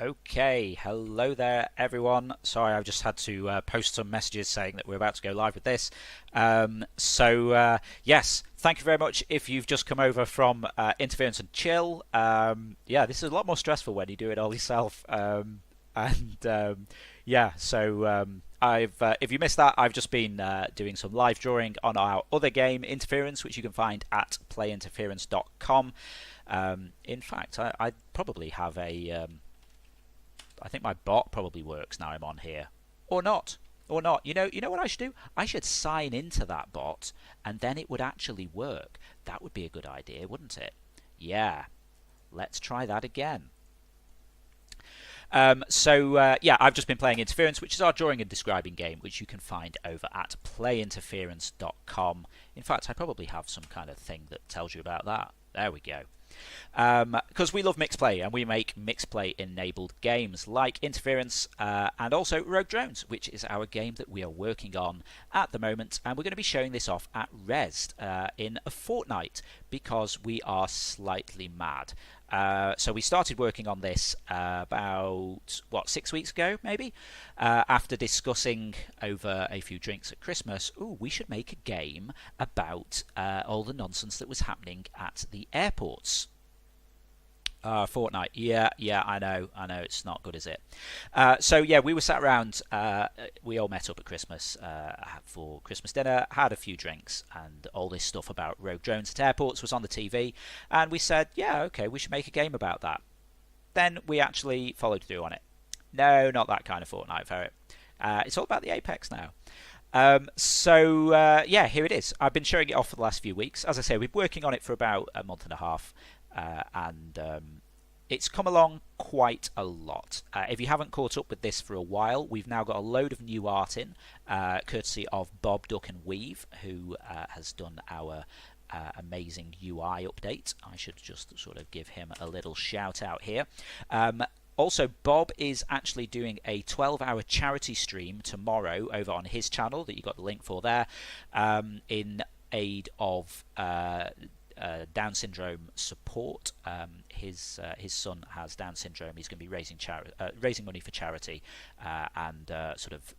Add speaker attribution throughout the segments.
Speaker 1: Okay, hello there, everyone. Sorry, I've just had to post some messages saying that we're about to go live with this. Yes, thank you very much if you've just come over from Interference and Chill. Yeah, this is a lot more stressful when you do it all yourself. And yeah, so if you missed that, I've just been doing some live drawing on our other game, Interference, which you can find at playinterference.com. In fact, I probably have a. I think my bot probably works now I'm on here, or not, or not. You know what I should do? I should sign into that bot, and then it would actually work. That would be a good idea, wouldn't it? Yeah, let's try that again. Yeah, I've just been playing Interference, which is our drawing and describing game, which you can find over at playinterference.com. In fact, I probably have some kind of thing that tells you about that. There we go. Because we love mixed play and we make mixed play enabled games like Interference and also Rogue Drones, which is our game that we are working on at the moment, and we're going to be showing this off at Rezzed in a fortnight because we are slightly mad. So we started working on this about 6 weeks ago, maybe, after discussing over a few drinks at Christmas. Ooh, we should make a game about all the nonsense that was happening at the airports. Fortnite. Yeah, I know, it's not good, is it? Yeah, we were sat around. We all met up at Christmas for Christmas dinner, had a few drinks, and all this stuff about rogue drones at airports was on the TV. And we said, yeah, okay, we should make a game about that. Then we actually followed through on it. No, not that kind of Fortnite ferret. It's all about the Apex now. Yeah, here it is. I've been showing it off for the last few weeks. As I say, we've been working on it for about a month and a half. And it's come along quite a lot. If you haven't caught up with this for a while, we've now got a load of new art in, courtesy of Bob, Duck and Weave, who has done our amazing UI update. I should just sort of give him a little shout out here. Also, Bob is actually doing a 12-hour charity stream tomorrow over on his channel that you got the link for there, in aid of Down syndrome support. His son has Down syndrome. He's going to be raising money for charity, and sort of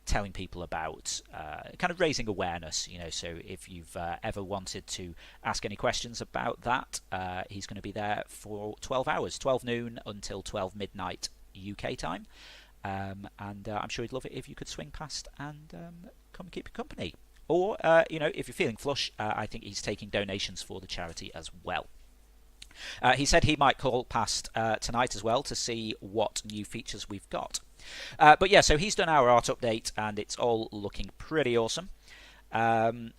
Speaker 1: telling people about kind of raising awareness. So if you've ever wanted to ask any questions about that, he's going to be there for 12 hours, 12 noon until 12 midnight UK time. And I'm sure he'd love it if you could swing past and come and keep you company. Or, if you're feeling flush, I think he's taking donations for the charity as well. He said he might call past tonight as well to see what new features we've got. But yeah, so he's done our art update, and it's all looking pretty awesome. I'm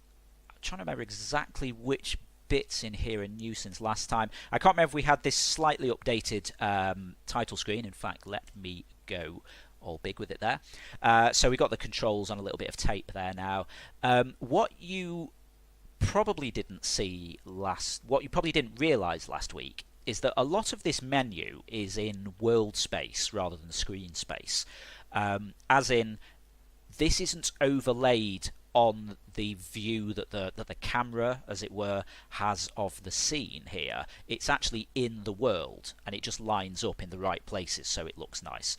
Speaker 1: trying to remember exactly which bits in here are new since last time. I can't remember if we had this slightly updated title screen. In fact, let me go all big with it there. So we got the controls on a little bit of tape there now. What you probably didn't realise last week is that a lot of this menu is in world space rather than screen space. As in, this isn't overlaid on the view that the camera, as it were, has of the scene here. It's actually in the world, and it just lines up in the right places so it looks nice.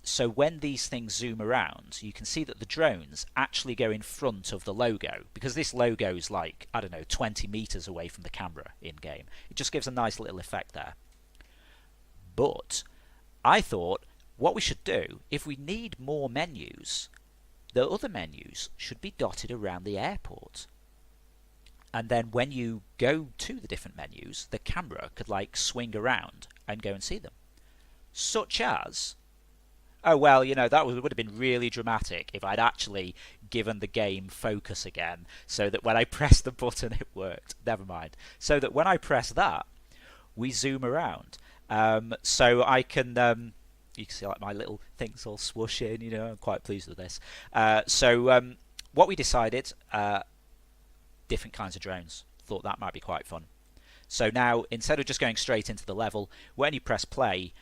Speaker 1: So when these things zoom around, you can see that the drones actually go in front of the logo, because this logo is like, 20 meters away from the camera in game. It just gives a nice little effect there. But I thought what we should do, if we need more menus, the other menus should be dotted around the airport. And then when you go to the different menus, the camera could swing around and go and see them. Such as, oh, well, that would have been really dramatic if I'd actually given the game focus again, so that when I pressed the button it worked. Never mind. So that when I press that, we zoom around. So I can, you can see my little things all swoosh in, I'm quite pleased with this. What we decided, different kinds of drones. Thought that might be quite fun. So now, instead of just going straight into the level, when you press play,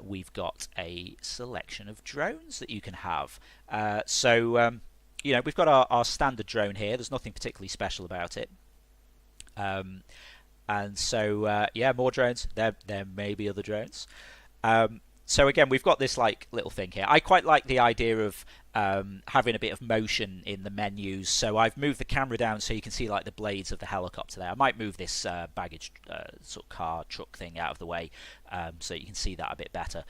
Speaker 1: we've got a selection of drones that you can have. We've got our standard drone here. There's nothing particularly special about it. Yeah, more drones. There may be other drones. So again, we've got this like little thing here. I quite like the idea of having a bit of motion in the menus. So I've moved the camera down so you can see like the blades of the helicopter there. I might move this baggage sort of car truck thing out of the way so you can see that a bit better.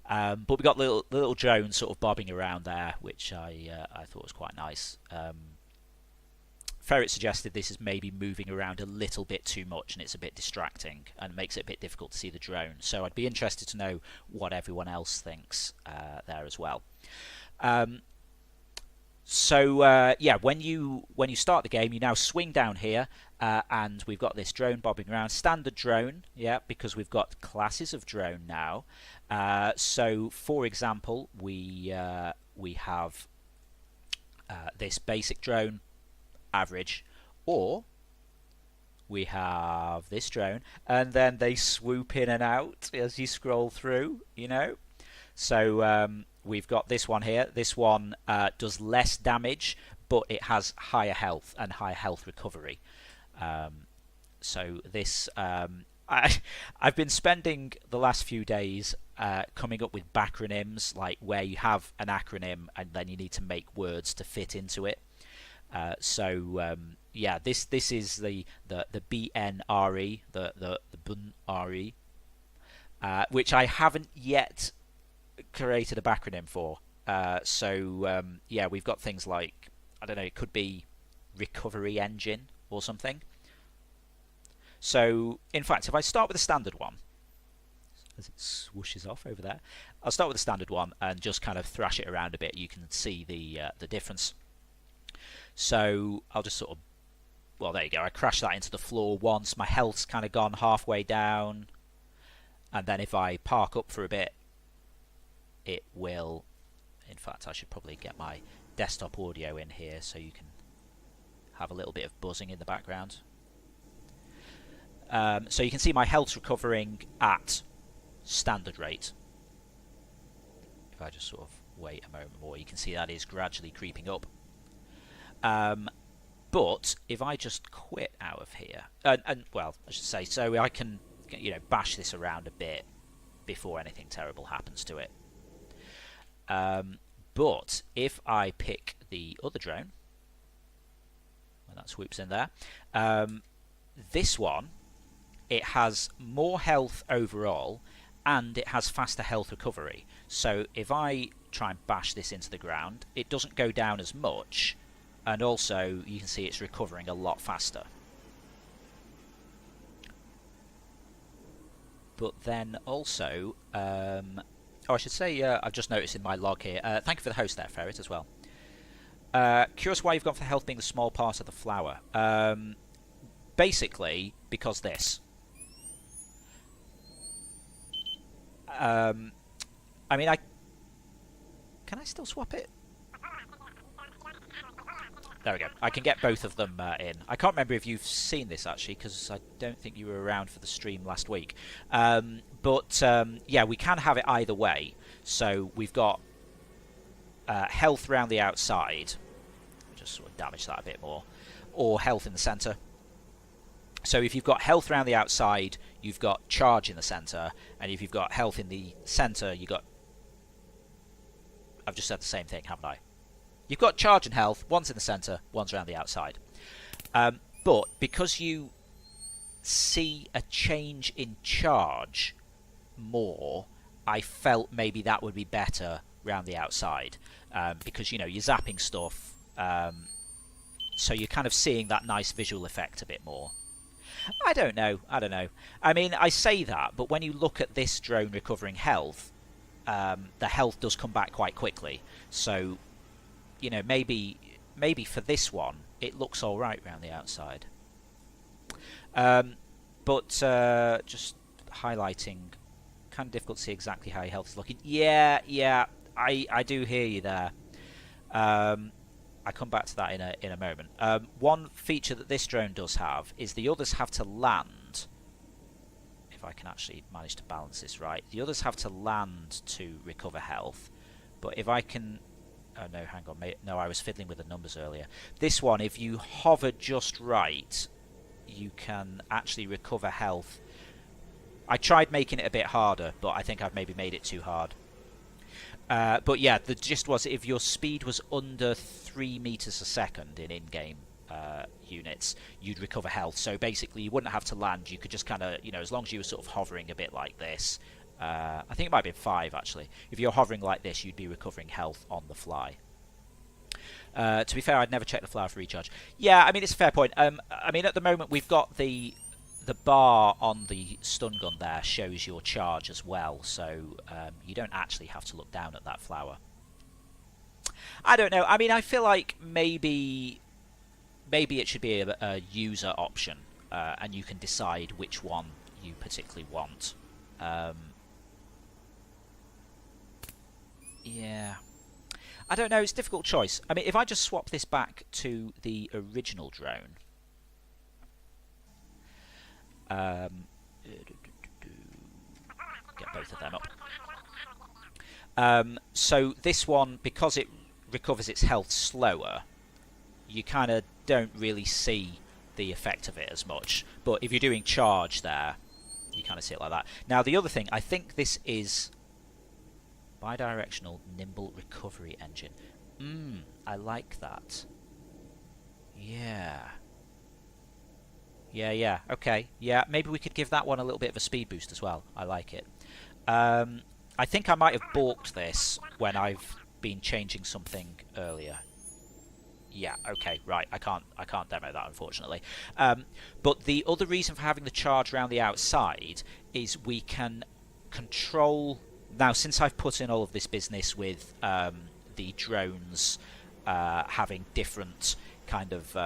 Speaker 1: But we've got the little drone sort of bobbing around there, which I thought was quite nice. Ferret suggested this is maybe moving around a little bit too much and it's a bit distracting and makes it a bit difficult to see the drone. So I'd be interested to know what everyone else thinks there as well. Yeah, when you start the game, you now swing down here and we've got this drone bobbing around. Standard drone, yeah, because we've got classes of drone now. So for example, we have this basic drone, average, or we have this drone, and then they swoop in and out as you scroll through, you know. So we've got this one here. This one does less damage, but it has higher health and higher health recovery. So this I've been spending the last few days coming up with backronyms, like where you have an acronym and then you need to make words to fit into it. Yeah, this is the BNRE, the BNRE, which I haven't yet created a backronym for. Yeah, we've got things like, I don't know, it could be recovery engine or something. So in fact, if I start with the standard one, as it swooshes off over there, I'll start with the standard one and just kind of thrash it around a bit. You can see the difference. So I'll just sort of, well, there you go. I crashed that into the floor once. My health's kind of gone halfway down. And then if I park up for a bit, it will... In fact, I should probably get my desktop audio in here so you can have a little bit of buzzing in the background. So you can see my health's recovering at standard rate. If I just sort of wait a moment more, you can see that is gradually creeping up. But if I just quit out of here, and well, I should say, so I can, you know, bash this around a bit before anything terrible happens to it. But if I pick the other drone, when that swoops in there, this one, it has more health overall, and it has faster health recovery. So if I try and bash this into the ground, it doesn't go down as much. And also, you can see it's recovering a lot faster. But then also, oh, I should say, I've just noticed in my log here, thank you for the host there, Ferret, as well. Curious why you've gone for health being the small part of the flower. Basically, because this. I mean, can I still swap it? There we go. I can get both of them in. I can't remember if you've seen this, actually, because I don't think you were around for the stream last week. Yeah, we can have it either way. So we've got health around the outside. Just sort of damage that a bit more. Or health in the centre. So if you've got health around the outside, you've got charge in the centre. And if you've got health in the centre, you've got... I've just said the same thing, haven't I? You've got charge and health, one's in the centre, one's around the outside. But because you see a change in charge more, I felt maybe that would be better around the outside. Because, you know, you're zapping stuff, so you're kind of seeing that nice visual effect a bit more. I don't know. I mean, I say that, but when you look at this drone recovering health, the health does come back quite quickly. So... you know, maybe for this one, it looks all right around the outside. But just highlighting, kind of difficult to see exactly how your health is looking. Yeah, I do hear you there. I come back to that in a moment. One feature that this drone does have is the others have to land. If I can actually manage to balance this right, the others have to land to recover health. But if I can... Oh no, hang on. No, I was fiddling with the numbers earlier. This one, if you hover just right, you can actually recover health I tried making it a bit harder, but I think I've maybe made it too hard. But yeah, the gist was if your speed was under 3 meters a second in in-game units, you'd recover health. So basically, you wouldn't have to land. You could just kind of, as long as you were sort of hovering a bit like this. I think it might have been 5 actually. If you're hovering like this, you'd be recovering health on the fly. To be fair, I'd never checked the flower for recharge. Yeah, I mean, it's a fair point. I mean, at the moment, we've got the bar on the stun gun there shows your charge as well, so you don't actually have to look down at that flower. I don't know. I mean, I feel like maybe it should be a user option, and you can decide which one you particularly want. Yeah. I don't know, it's a difficult choice. I mean, if I just swap this back to the original drone. Get both of them up. So this one, because it recovers its health slower, you kind of don't really see the effect of it as much. But if you're doing charge there, you kind of see it like that. Now, the other thing, I think this is bidirectional nimble recovery engine. I like that. Yeah. Yeah, okay. Yeah, maybe we could give that one a little bit of a speed boost as well. I like it. I think I might have balked this when I've been changing something earlier. Yeah, okay, right. I can't demo that, unfortunately. But the other reason for having the charge around the outside is we can control. Now, since I've put in all of this business with the drones having different kind of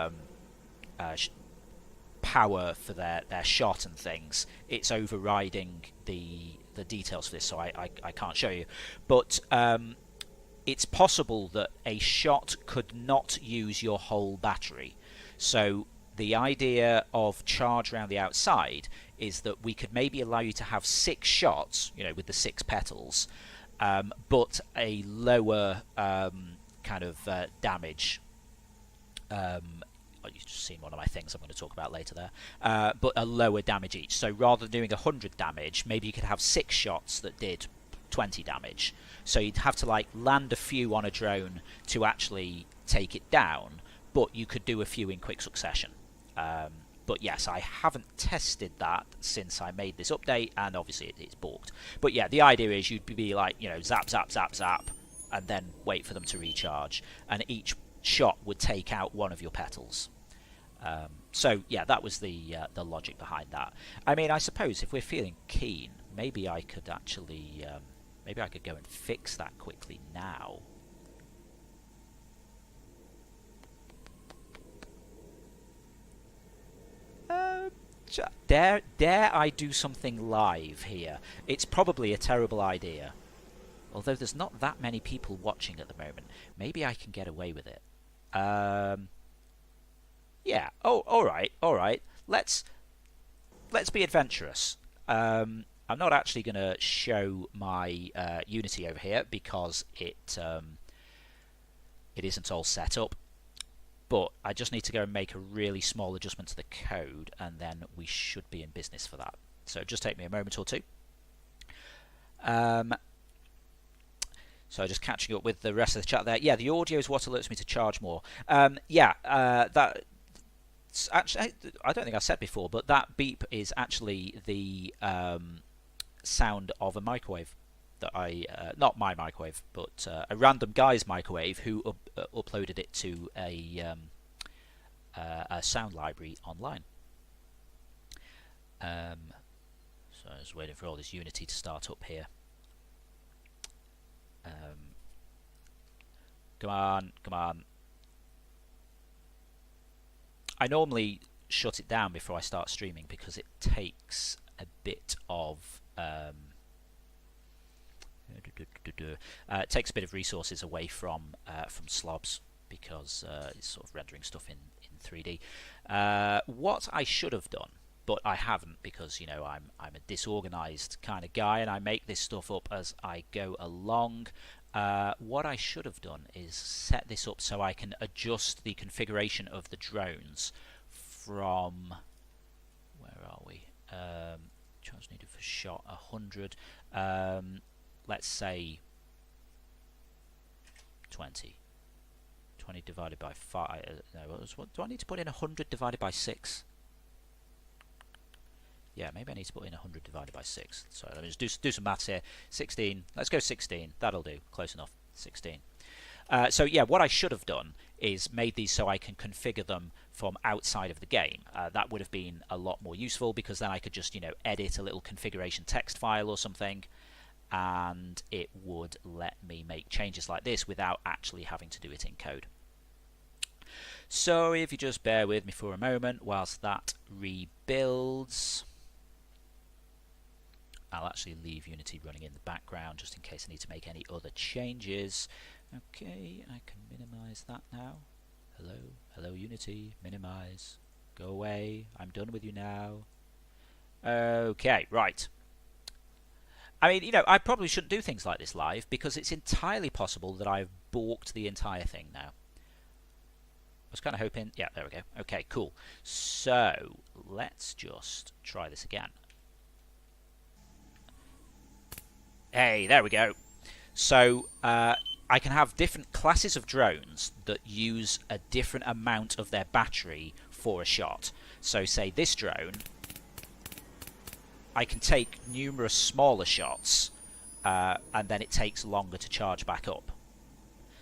Speaker 1: power for their shot and things, it's overriding the details for this, so I can't show you. But it's possible that a shot could not use your whole battery. So the idea of charge around the outside is that we could maybe allow you to have 6 shots, with the 6 petals, but a lower kind of damage. You've just seen one of my things I'm going to talk about later there. But a lower damage each. So rather than doing 100 damage, maybe you could have 6 shots that did 20 damage. So you'd have to land a few on a drone to actually take it down, but you could do a few in quick succession. But yes, I haven't tested that since I made this update, and obviously it's balked. But yeah, the idea is you'd be zap, zap, zap, zap, and then wait for them to recharge, and each shot would take out one of your petals. So yeah, that was the logic behind that. I mean, I suppose if we're feeling keen, maybe I could actually, maybe I could go and fix that quickly now. Dare I do something live here? It's probably a terrible idea. Although there's not that many people watching at the moment. Maybe I can get away with it. Yeah. Oh, all right. Let's be adventurous. I'm not actually going to show my Unity over here because it isn't all set up. But I just need to go and make a really small adjustment to the code, and then we should be in business for that. So just take me a moment or two. So just catching up with the rest of the chat there. Yeah, the audio is what alerts me to charge more. That actually, I don't think I said before, but that beep is actually the sound of a microwave that not my microwave, but a random guy's microwave who uploaded it to a sound library online. So I was waiting for all this Unity to start up here. Come on. I normally shut it down before I start streaming because it takes a bit of it takes a bit of resources away from slobs because it's sort of rendering stuff in 3D. What I should have done, but I haven't because I'm a disorganized kind of guy and I make this stuff up as I go along. What I should have done is set this up so I can adjust the configuration of the drones from, where are we? charge needed for shot 100. Let's say 20. 20 divided by 5. No, what do I need to put in? 100 divided by 6. Yeah, maybe I need to put in 100 divided by 6. So let me just do some maths here. 16. Let's go 16. That'll do. Close enough. 16. So yeah, what I should have done is made these so I can configure them from outside of the game. That would have been a lot more useful, because then I could just, edit a little configuration text file or something, and it would let me make changes like this without actually having to do it in code. So if you just bear with me for a moment whilst that rebuilds. I'll actually leave Unity running in the background just in case I need to make any other changes. Okay, I can minimize that now. Hello Unity, minimize. Go away, I'm done with you now. Okay, right. I mean, I probably shouldn't do things like this live, because it's entirely possible that I've balked the entire thing now. I was kind of hoping... Yeah, there we go. Okay, cool. So, let's just try this again. Hey, there we go. So, I can have different classes of drones that use a different amount of their battery for a shot. So, say this drone, I can take numerous smaller shots, and then it takes longer to charge back up.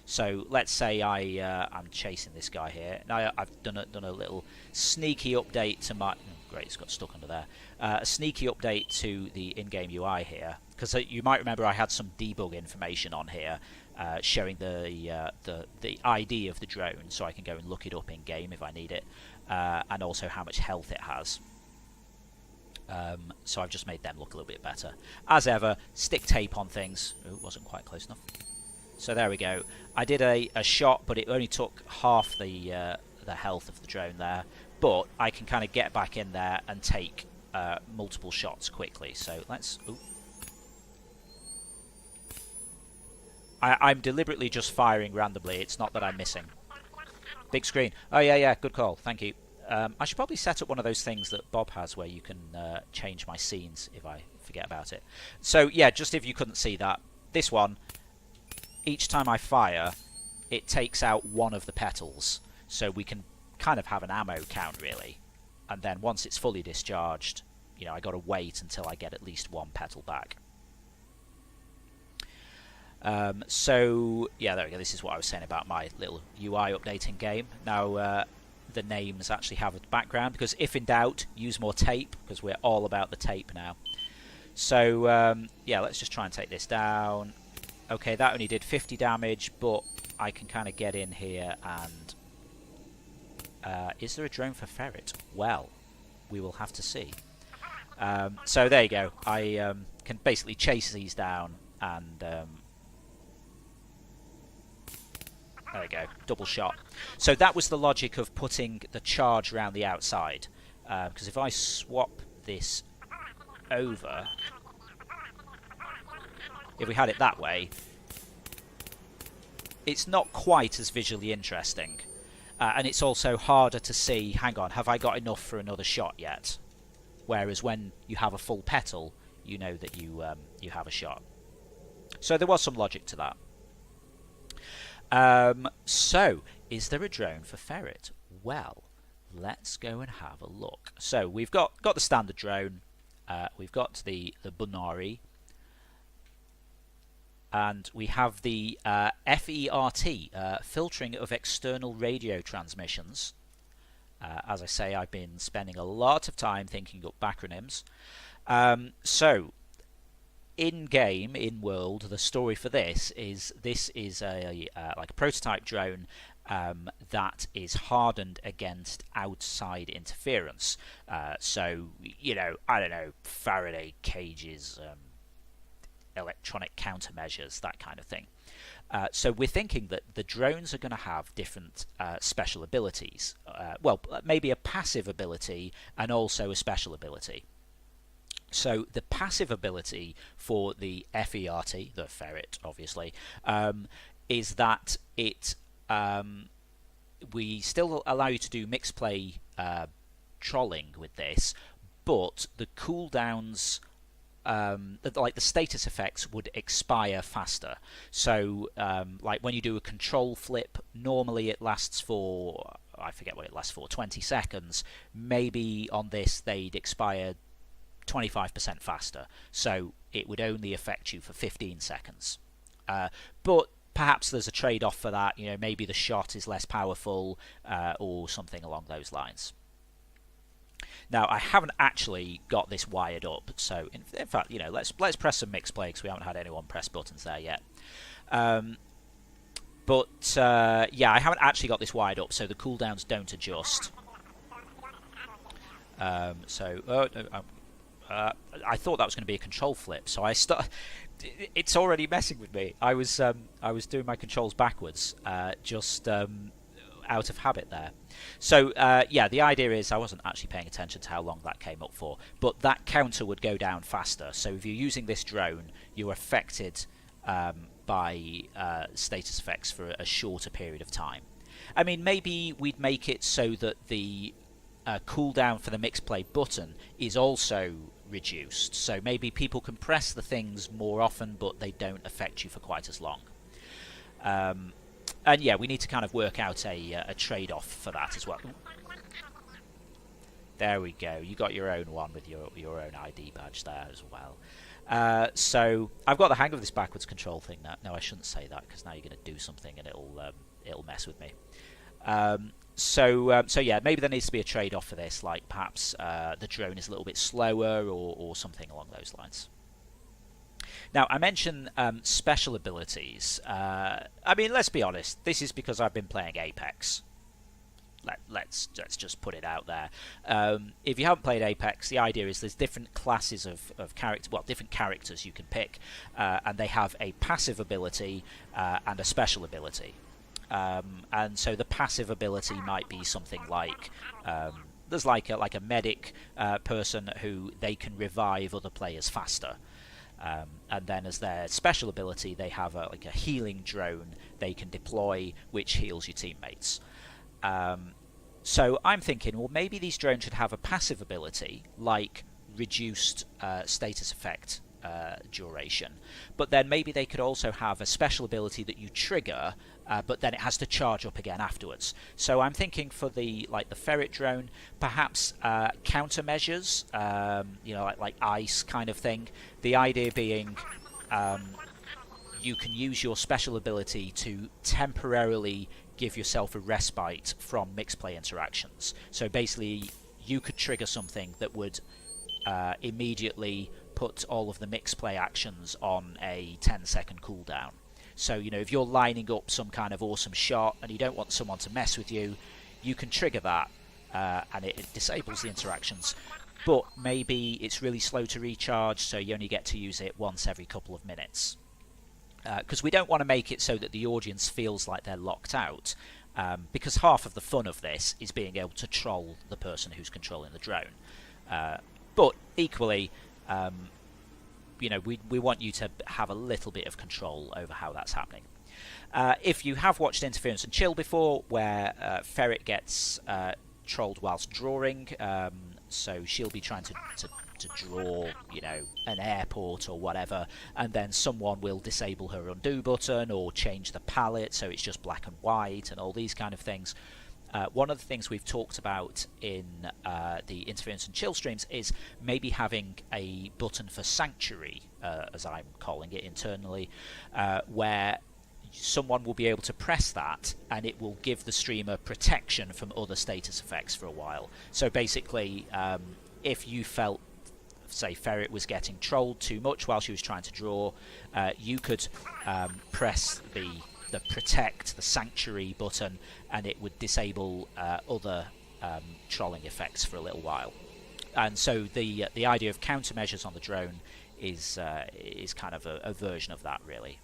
Speaker 1: So let's say I'm chasing this guy here. Now I've done a little sneaky update to my... Oh, great, it's got stuck under there. A sneaky update to the in-game UI here, because you might remember I had some debug information on here showing the ID of the drone, so I can go and look it up in-game if I need it, and also how much health it has. So I've just made them look a little bit better. As ever, stick tape on things. Oh, it wasn't quite close enough. So there we go. I did a shot, but it only took half the health of the drone there. But I can kind of get back in there and take multiple shots quickly. So let's... Ooh. I'm deliberately just firing randomly. It's not that I'm missing. Big screen. Oh, yeah, good call. Thank you. I should probably set up one of those things that Bob has where you can change my scenes if I forget about it. So, yeah, just if you couldn't see that, this one... Each time I fire, it takes out one of the petals, so we can kind of have an ammo count, really. And then once it's fully discharged, I got to wait until I get at least one petal back. So, yeah, there we go. This is what I was saying about my little UI updating game. Now, the names actually have a background, because if in doubt, use more tape, because we're all about the tape now. So, yeah, let's just try and take this down. Okay, that only did 50 damage, but I can kind of get in here and... is there a drone for ferret? Well, we will have to see. So there you go. I can basically chase these down and... there we go, double shot. So that was the logic of putting the charge around the outside. Because if I swap this over... If we had it that way, it's not quite as visually interesting. And it's also harder to see, hang on, have I got enough for another shot yet? Whereas when you have a full petal, you know that you have a shot. So there was some logic to that. So, is there a drone for ferret? Well, let's go and have a look. So we've got the standard drone, we've got the Bunari, and we have the FERT, filtering of external radio transmissions. As I say, I've been spending a lot of time thinking up acronyms. So, in-game, in-world, the story for this is a like a prototype drone that is hardened against outside interference. So, I don't know, Faraday cages, electronic countermeasures, that kind of thing. So we're thinking that the drones are going to have different special abilities. Well, maybe a passive ability and also a special ability. So the passive ability for the FERT, the ferret, obviously, is that it we still allow you to do mixed play trolling with this, but the cooldowns, like the status effects, would expire faster. So like when you do a control flip, normally it lasts for, I forget what it lasts for, 20 seconds. Maybe on this they'd expire 25% faster, so it would only affect you for 15 seconds. But perhaps there's a trade-off for that. Maybe the shot is less powerful, or something along those lines. Now, I haven't actually got this wired up, so in fact, let's press some mix play because we haven't had anyone press buttons there yet. But yeah, I haven't actually got this wired up, so the cooldowns don't adjust. I thought that was going to be a control flip, so it's already messing with me. I was doing my controls backwards, just out of habit there. So yeah, the idea is I wasn't actually paying attention to how long that came up for, but that counter would go down faster. So if you're using this drone, you're affected by status effects for a shorter period of time. I mean, maybe we'd make it so that the cooldown for the mix play button is also reduced, so maybe people can press the things more often but they don't affect you for quite as long. And yeah, we need to kind of work out a trade-off for that as well. There we go, you got your own one with your own ID badge there as well. So I've got the hang of this backwards control thing now. No, I shouldn't say that because now you're going to do something and it'll mess with me. So yeah, maybe there needs to be a trade-off for this, like perhaps the drone is a little bit slower or something along those lines. Now, I mentioned special abilities. I mean, let's be honest, this is because I've been playing Apex. Let's just put it out there. If you haven't played Apex, the idea is there's different classes of character, well, different characters you can pick, and they have a passive ability and a special ability. And so the passive ability might be something like there's like a medic person who they can revive other players faster, and then as their special ability they have like a healing drone they can deploy which heals your teammates. So I'm thinking, well, maybe these drones should have a passive ability like reduced status effect duration, but then maybe they could also have a special ability that you trigger, but then it has to charge up again afterwards. So I'm thinking for the ferret drone, perhaps countermeasures, like ice kind of thing. The idea being you can use your special ability to temporarily give yourself a respite from mixed play interactions. So basically, you could trigger something that would immediately put all of the mixed play actions on a 10-second cooldown. So, if you're lining up some kind of awesome shot and you don't want someone to mess with you, you can trigger that and it disables the interactions. But maybe it's really slow to recharge, so you only get to use it once every couple of minutes. Because we don't want to make it so that the audience feels like they're locked out, because half of the fun of this is being able to troll the person who's controlling the drone. But equally, we want you to have a little bit of control over how that's happening. If you have watched Interference and Chill before, where Ferret gets trolled whilst drawing, so she'll be trying to draw, an airport or whatever, and then someone will disable her undo button or change the palette so it's just black and white and all these kind of things. One of the things we've talked about in the Interference and Chill streams is maybe having a button for Sanctuary, as I'm calling it internally, where someone will be able to press that and it will give the streamer protection from other status effects for a while. So basically, if you felt, say, Ferret was getting trolled too much while she was trying to draw, you could press the protect, the Sanctuary button, and it would disable other trolling effects for a little while. And so the idea of countermeasures on the drone is kind of a version of that, really.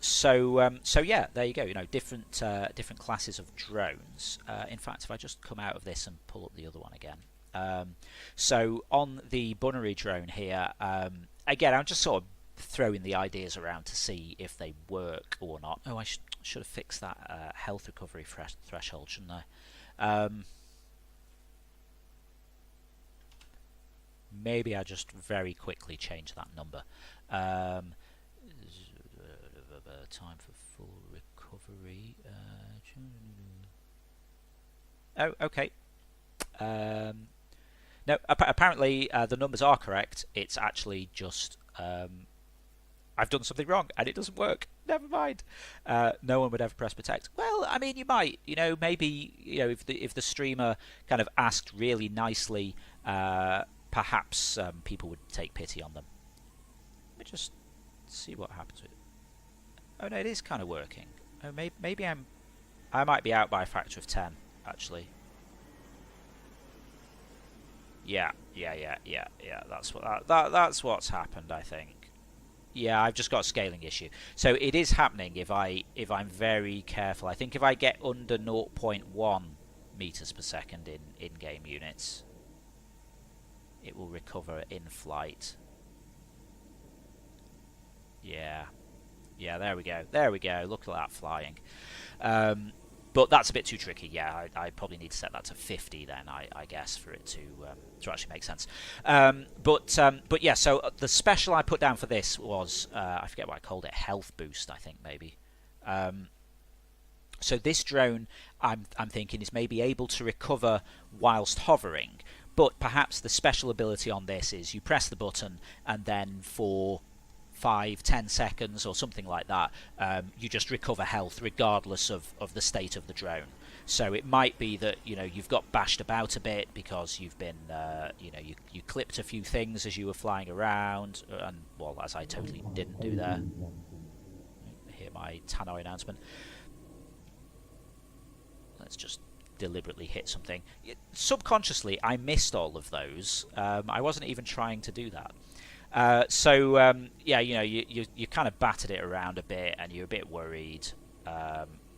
Speaker 1: So yeah, there you go. Different classes of drones. In fact, if I just come out of this and pull up the other one again. So on the Bunnery drone here, again, I'm just sort of throwing the ideas around to see if they work or not. Oh, I should have fixed that health recovery threshold, shouldn't I? maybe I just very quickly change that number. Um, time for full recovery. Oh, okay. No, apparently the numbers are correct. It's actually just I've done something wrong and it doesn't work. Never mind. No one would ever press protect. Well, I mean, you might. Maybe if the streamer kind of asked really nicely, perhaps people would take pity on them. Let me just see what happens with it. Oh no, it is kind of working. Oh, maybe I might be out by a factor of 10 actually. Yeah. That's what's happened, I think. Yeah, I've just got a scaling issue. So it is happening if I'm very careful. I think if I get under zero point 0.1 meters per second in in-game units, it will recover in flight. Yeah. Yeah, there we go. There we go. Look at that flying. But that's a bit too tricky. Yeah, I probably need to set that to 50 then, I guess, for it to actually make sense. But yeah, so the special I put down for this was, I forget what I called it, health boost, I think, maybe. So this drone, I'm thinking, is maybe able to recover whilst hovering. But perhaps the special ability on this is you press the button and then for 5-10 seconds or something like that, you just recover health regardless of the state of the drone. So it might be that you've got bashed about a bit because you've been you clipped a few things as you were flying around, and well, as I totally didn't do there. Hear my tannoy announcement. Let's just deliberately hit something. Subconsciously, I missed all of those. I wasn't even trying to do that. Yeah, you kind of battered it around a bit, and you're a bit worried.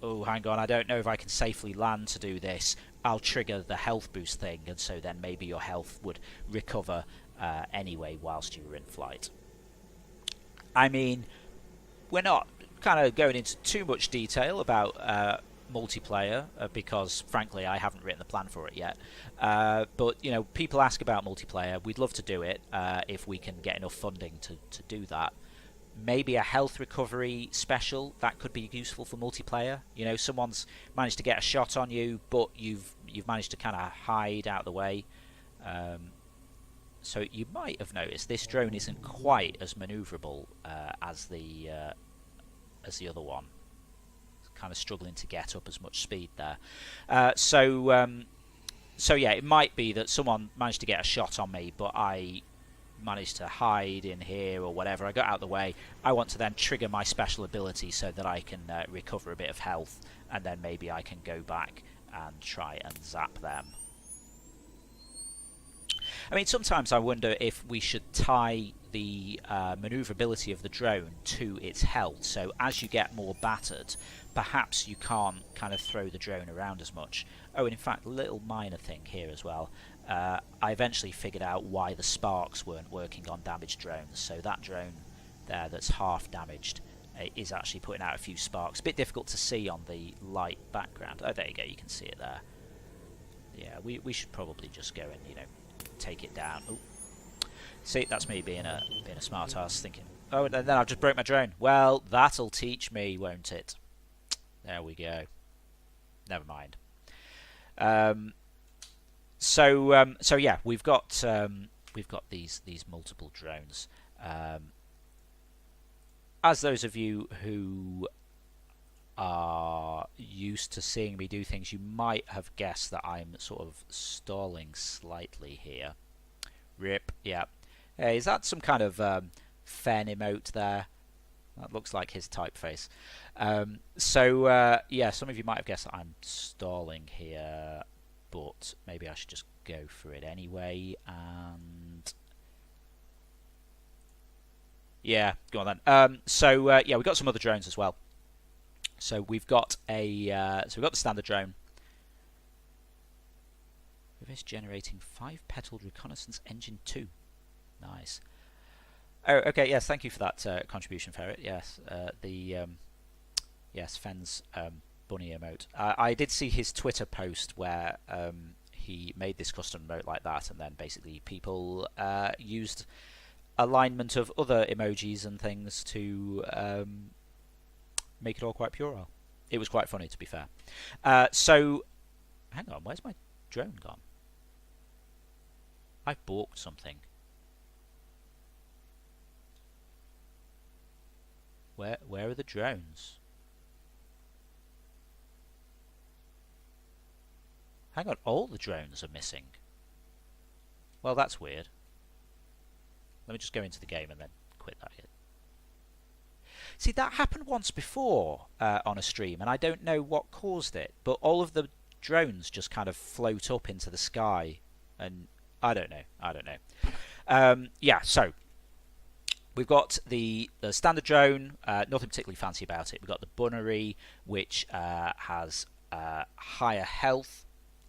Speaker 1: Oh, hang on, I don't know if I can safely land to do this. I'll trigger the health boost thing, and so then maybe your health would recover anyway whilst you were in flight. I mean, we're not kind of going into too much detail about multiplayer because frankly I haven't written the plan for it yet, but people ask about multiplayer. We'd love to do it if we can get enough funding to do that. Maybe a health recovery special that could be useful for multiplayer. Someone's managed to get a shot on you, but you've managed to kind of hide out of the way. So you might have noticed this drone isn't quite as maneuverable as the other one. Kind of struggling to get up as much speed there. So yeah, it might be that someone managed to get a shot on me, but I managed to hide in here or whatever. I got out of the way. I want to then trigger my special ability so that I can recover a bit of health, and then maybe I can go back and try and zap them. I mean, sometimes I wonder if we should tie the maneuverability of the drone to its health. So as you get more battered, perhaps you can't kind of throw the drone around as much. Oh, and in fact, a little minor thing here as well. I eventually figured out why the sparks weren't working on damaged drones. So that drone there that's half damaged is actually putting out a few sparks. A bit difficult to see on the light background. Oh, there you go, you can see it there. Yeah, we should probably just go and take it down. Ooh. See, that's me being a smart ass, thinking, oh, and then I've just broke my drone. Well, that'll teach me, won't it? There we go. Never mind. So yeah, we've got these multiple drones. As those of you who are used to seeing me do things, you might have guessed that I'm sort of stalling slightly here. Rip, yeah. Hey, is that some kind of Fen emote there? That looks like his typeface. Yeah, some of you might have guessed that I'm stalling here, but maybe I should just go for it anyway. And yeah, go on then. Yeah, we've got some other drones as well. So we've got the standard drone. Reverse generating 5-petaled reconnaissance engine 2. Nice. Oh, okay. Yes, thank you for that contribution, Ferret. Yes, yes, Fen's bunny emote. I did see his Twitter post where he made this custom emote like that, and then basically people used alignment of other emojis and things to make it all quite puerile. It was quite funny, to be fair. So, hang on, where's my drone gone? I've balked something. Where are the drones? Hang on, all the drones are missing. Well, that's weird. Let me just go into the game and then quit that again. See, that happened once before on a stream, and I don't know what caused it, but all of the drones just kind of float up into the sky, and I don't know. Yeah, so we've got the standard drone, nothing particularly fancy about it. We've got the Bunnery, which has higher health.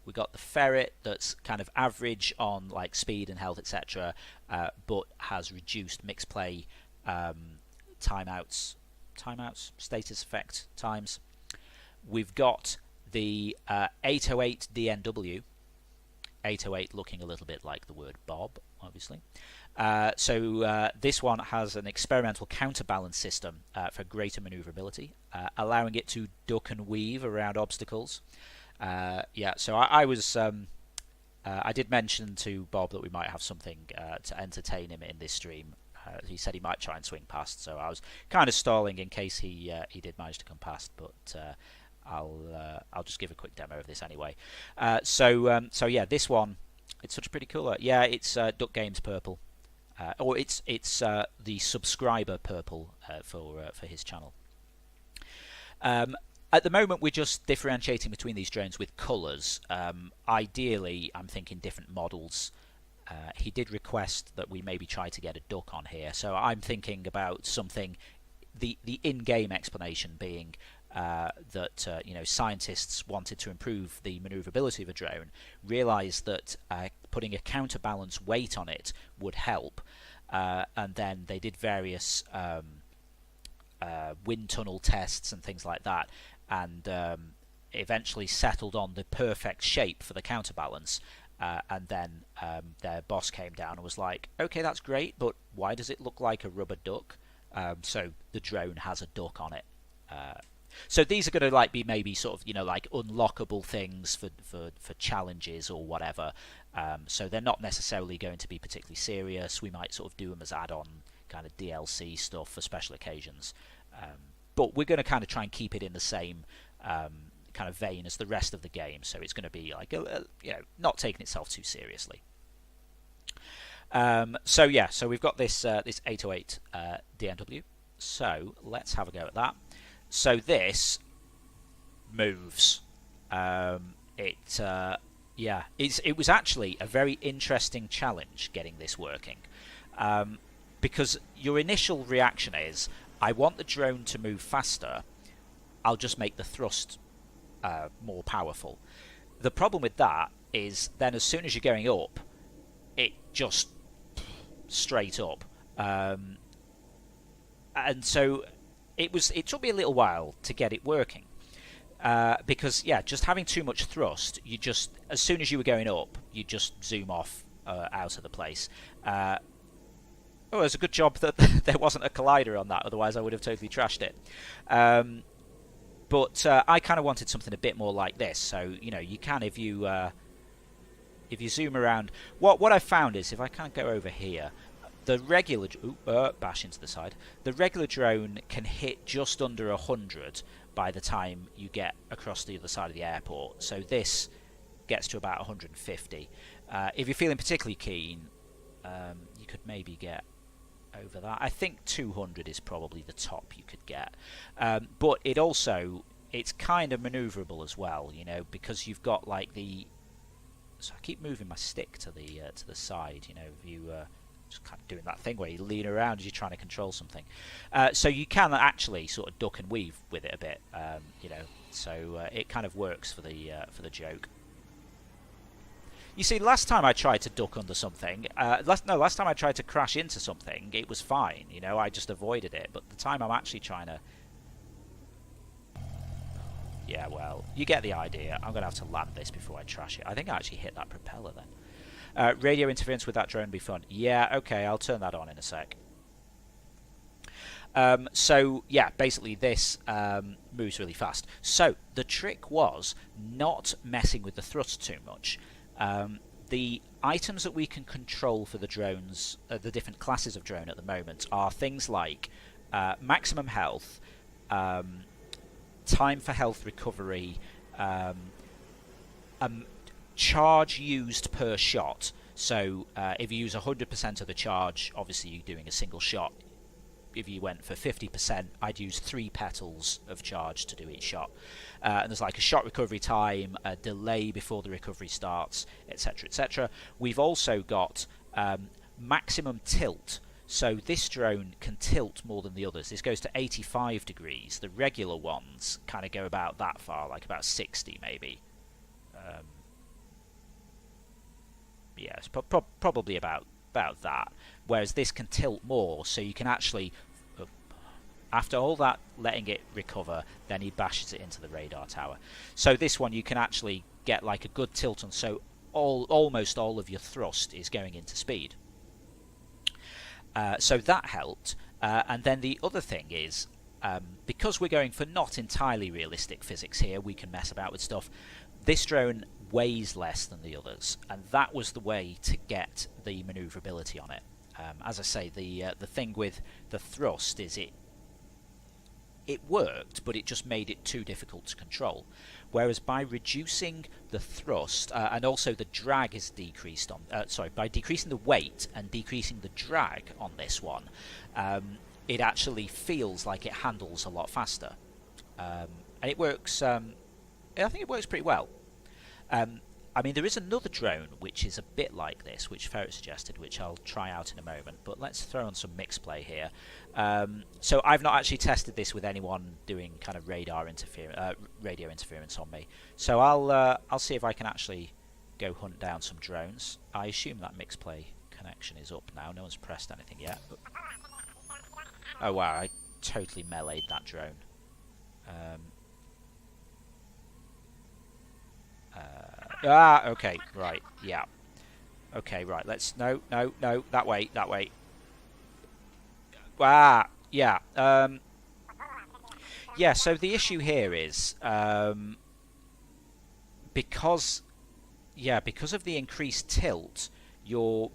Speaker 1: We've got the Ferret, that's kind of average on like speed and health, etc., but has reduced mixed play timeouts, status effect times. We've got the 808 DNW, 808 looking a little bit like the word Bob, obviously. So this one has an experimental counterbalance system for greater maneuverability, allowing it to duck and weave around obstacles. Yeah, so I was I did mention to Bob that we might have something to entertain him in this stream. He said he might try and swing past, so I was kind of stalling in case he did manage to come past, but I'll just give a quick demo of this anyway. So yeah, this one, it's such a pretty colour. Yeah, it's Duck Games purple, or it's the subscriber purple for his channel. At the moment, we're just differentiating between these drones with colours. Ideally, I'm thinking different models. He did request that we maybe try to get a duck on here, so I'm thinking about something. The in-game explanation being that you know, scientists wanted to improve the manoeuvrability of a drone, realised that putting a counterbalance weight on it would help, and then they did various wind tunnel tests and things like that, and eventually settled on the perfect shape for the counterbalance. And then their boss came down and was like, okay, that's great, but why does it look like a rubber duck? So the drone has a duck on it. So these are going to like be maybe sort of, you know, like unlockable things for challenges or whatever. So they're not necessarily going to be particularly serious. We might sort of do them as add-on kind of DLC stuff for special occasions. But we're going to kind of try and keep it in the same kind of vein as the rest of the game, so it's going to be like you know, not taking itself too seriously. So yeah, so we've got this 808 DNW. So let's have a go at that. So this moves. Yeah, it was actually a very interesting challenge getting this working, because your initial reaction is, I want the drone to move faster. I'll just make the thrust more powerful. The problem with that is then as soon as you're going up, it just straight up, and so it took me a little while to get it working, because yeah, just having too much thrust, you just, as soon as you were going up, you just zoom off out of the place. Oh, it's a good job that there wasn't a collider on that, otherwise I would have totally trashed it. But I kind of wanted something a bit more like this. So, you know, you can, if you zoom around, what I found is, if I can't go over here, the regular bash into the side. The regular drone can hit just under 100 by the time you get across the other side of the airport. So this gets to about 150. If you're feeling particularly keen, you could maybe get over that. I think 200 is probably the top you could get, but it's kind of maneuverable as well, you know, because you've got like the. So I keep moving my stick to the side, you know, if you just kind of doing that thing where you lean around as you're trying to control something. So you can actually sort of duck and weave with it a bit, you know. So it kind of works for the joke. You see, last time I tried to duck under something, last time I tried to crash into something, it was fine, you know, I just avoided it. But the time I'm actually trying to... Yeah, well, you get the idea. I'm going to have to land this before I trash it. I think I actually hit that propeller then. Radio interference with that drone would be fun. Yeah, okay, I'll turn that on in a sec. So, yeah, basically this moves really fast. So, the trick was not messing with the thrust too much. The items that we can control for the drones, the different classes of drone at the moment, are things like maximum health, time for health recovery, charge used per shot. So if you use 100% of the charge, obviously you're doing a single shot. If you went for 50%, I'd use 3 petals of charge to do each shot. And there's like a shot recovery time, a delay before the recovery starts, etc., etc. We've also got maximum tilt. So this drone can tilt more than the others. This goes to 85 degrees. The regular ones kind of go about that far, like about 60 maybe. Yeah, it's probably about that. Whereas this can tilt more, so you can actually, after all that letting it recover, then he bashes it into the radar tower. So this one you can actually get like a good tilt on, so almost all of your thrust is going into speed. So that helped. And then the other thing is, because we're going for not entirely realistic physics here, we can mess about with stuff. This drone weighs less than the others, and that was the way to get the maneuverability on it. As I say, the thing with the thrust is it worked, but it just made it too difficult to control. Whereas by reducing the thrust, and also the drag is decreased on, by decreasing the weight and decreasing the drag on this one, it actually feels like it handles a lot faster. And it works, I think it works pretty well. I mean, there is another drone which is a bit like this, which Ferret suggested, which I'll try out in a moment, but let's throw on some mix play here. So I've not actually tested this with anyone doing kind of radio interference on me. So I'll see if I can actually go hunt down some drones. I assume that mix play connection is up now. No one's pressed anything yet. Oh wow, I totally meleeed that drone. Okay, right, yeah. Okay, right, let's... No, that way. Yeah. Yeah, so the issue here is... because of the increased tilt, your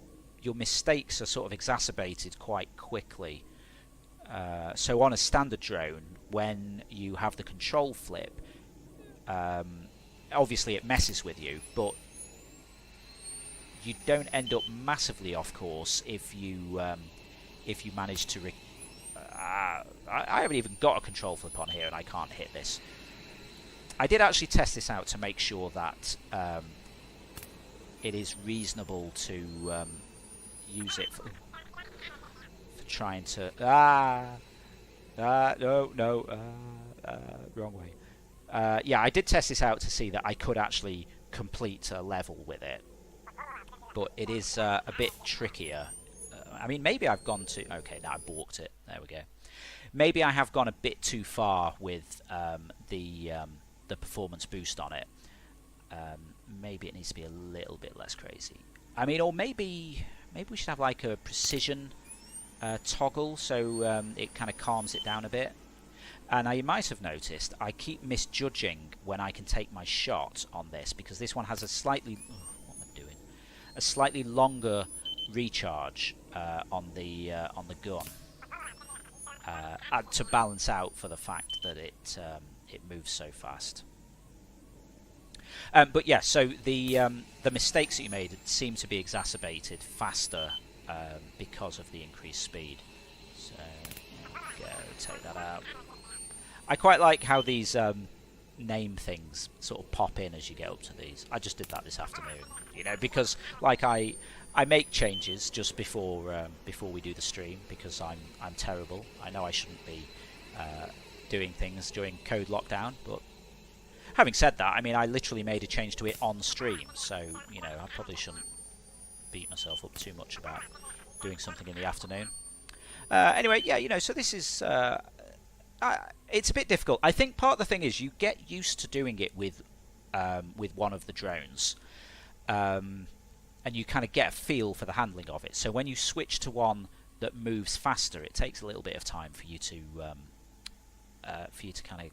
Speaker 1: mistakes are sort of exacerbated quite quickly. So on a standard drone, when you have the control flip... obviously it messes with you, but you don't end up massively off course if you manage to I haven't even got a control flip on here and I can't hit this. I did actually test this out to make sure that it is reasonable to use it for trying to wrong way. Yeah, I did test this out to see that I could actually complete a level with it, but it is a bit trickier. I mean, maybe I've gone to... Okay, now I balked it. There we go. Maybe I have gone a bit too far with the performance boost on it. Maybe it needs to be a little bit less crazy. I mean, or maybe we should have like a precision toggle, so it kind of calms it down a bit. And now you might have noticed I keep misjudging when I can take my shot on this, because this one has a slightly what am I doing? A slightly longer recharge on the gun to balance out for the fact that it moves so fast. But yeah, so the mistakes that you made seem to be exacerbated faster because of the increased speed. So there we go, take that out. I quite like how these name things sort of pop in as you get up to these. I just did that this afternoon, you know, because like I make changes just before we do the stream, because I'm terrible. I know I shouldn't be doing things during code lockdown, but having said that, I mean, I literally made a change to it on stream, so you know, I probably shouldn't beat myself up too much about doing something in the afternoon. Anyway, yeah, you know, so this is It's a bit difficult. I think part of the thing is you get used to doing it with one of the drones, um, and you kind of get a feel for the handling of it. So when you switch to one that moves faster, it takes a little bit of time for you to kind of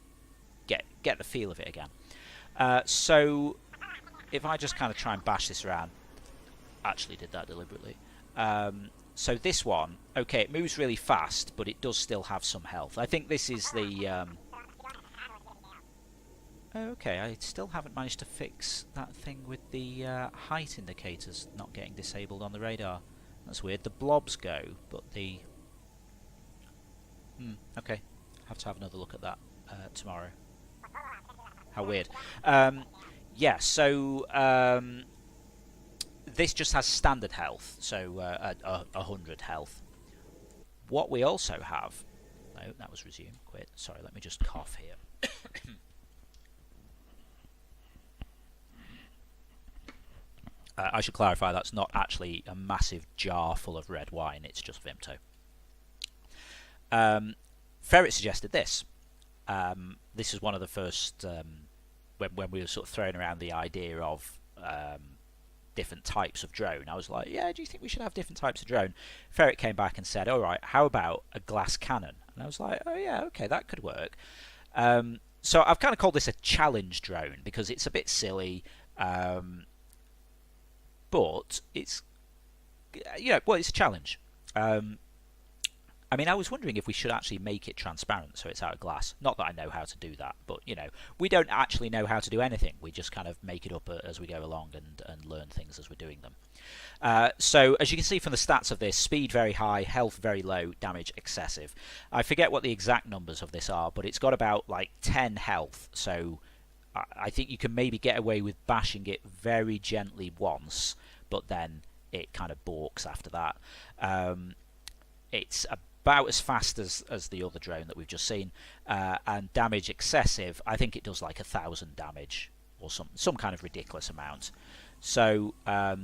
Speaker 1: get the feel of it again. So if I just kind of try and bash this around, actually did that deliberately. So this one, okay, it moves really fast, but it does still have some health. I think this is the... okay, I still haven't managed to fix that thing with the height indicators not getting disabled on the radar. That's weird. The blobs go, but the... okay, have to have another look at that tomorrow. How weird. Yeah, so this just has standard health, so 100 health. What we also have... No, that was resumed. Quit. Sorry, let me just cough here. I should clarify that's not actually a massive jar full of red wine, it's just Vimto. Ferret suggested this. This is one of the first, when we were sort of throwing around the idea of different types of drone. I was like, yeah, do you think we should have different types of drone? Ferret came back and said, all right, how about a glass cannon? And I was like, oh yeah, okay, that could work. So I've kind of called this a challenge drone because it's a bit silly, but it's, well, it's a challenge. I mean, I was wondering if we should actually make it transparent so it's out of glass. Not that I know how to do that, but, we don't actually know how to do anything. We just kind of make it up as we go along and learn things as we're doing them. So, as you can see from the stats of this, speed very high, health very low, damage excessive. I forget what the exact numbers of this are, but it's got about, 10 health. So, I think you can maybe get away with bashing it very gently once, but then it kind of balks after that. It's about as fast as the other drone that we've just seen, and damage excessive. I think it does 1,000 damage or some kind of ridiculous amount. So, oh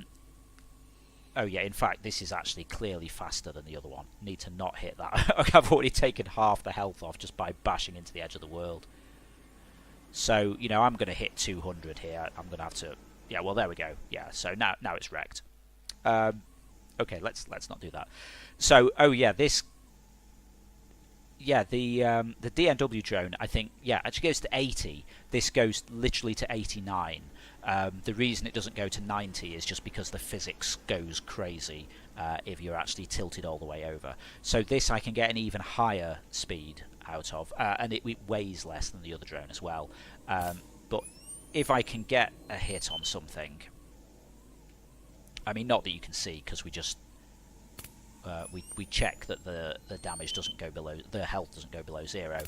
Speaker 1: yeah, in fact, this is actually clearly faster than the other one. Need to not hit that. I've already taken half the health off just by bashing into the edge of the world. So, I'm going to hit 200 here. I'm going to have to... Yeah, well, there we go. Yeah, so now it's wrecked. Okay, let's not do that. So, oh yeah, this... Yeah, the DNW drone, I think, actually goes to 80. This goes literally to 89. The reason it doesn't go to 90 is just because the physics goes crazy if you're actually tilted all the way over. So this I can get an even higher speed out of, and it weighs less than the other drone as well. But if I can get a hit on something, I mean, not that you can see because we just we check that the damage doesn't go below, the health doesn't go below 0.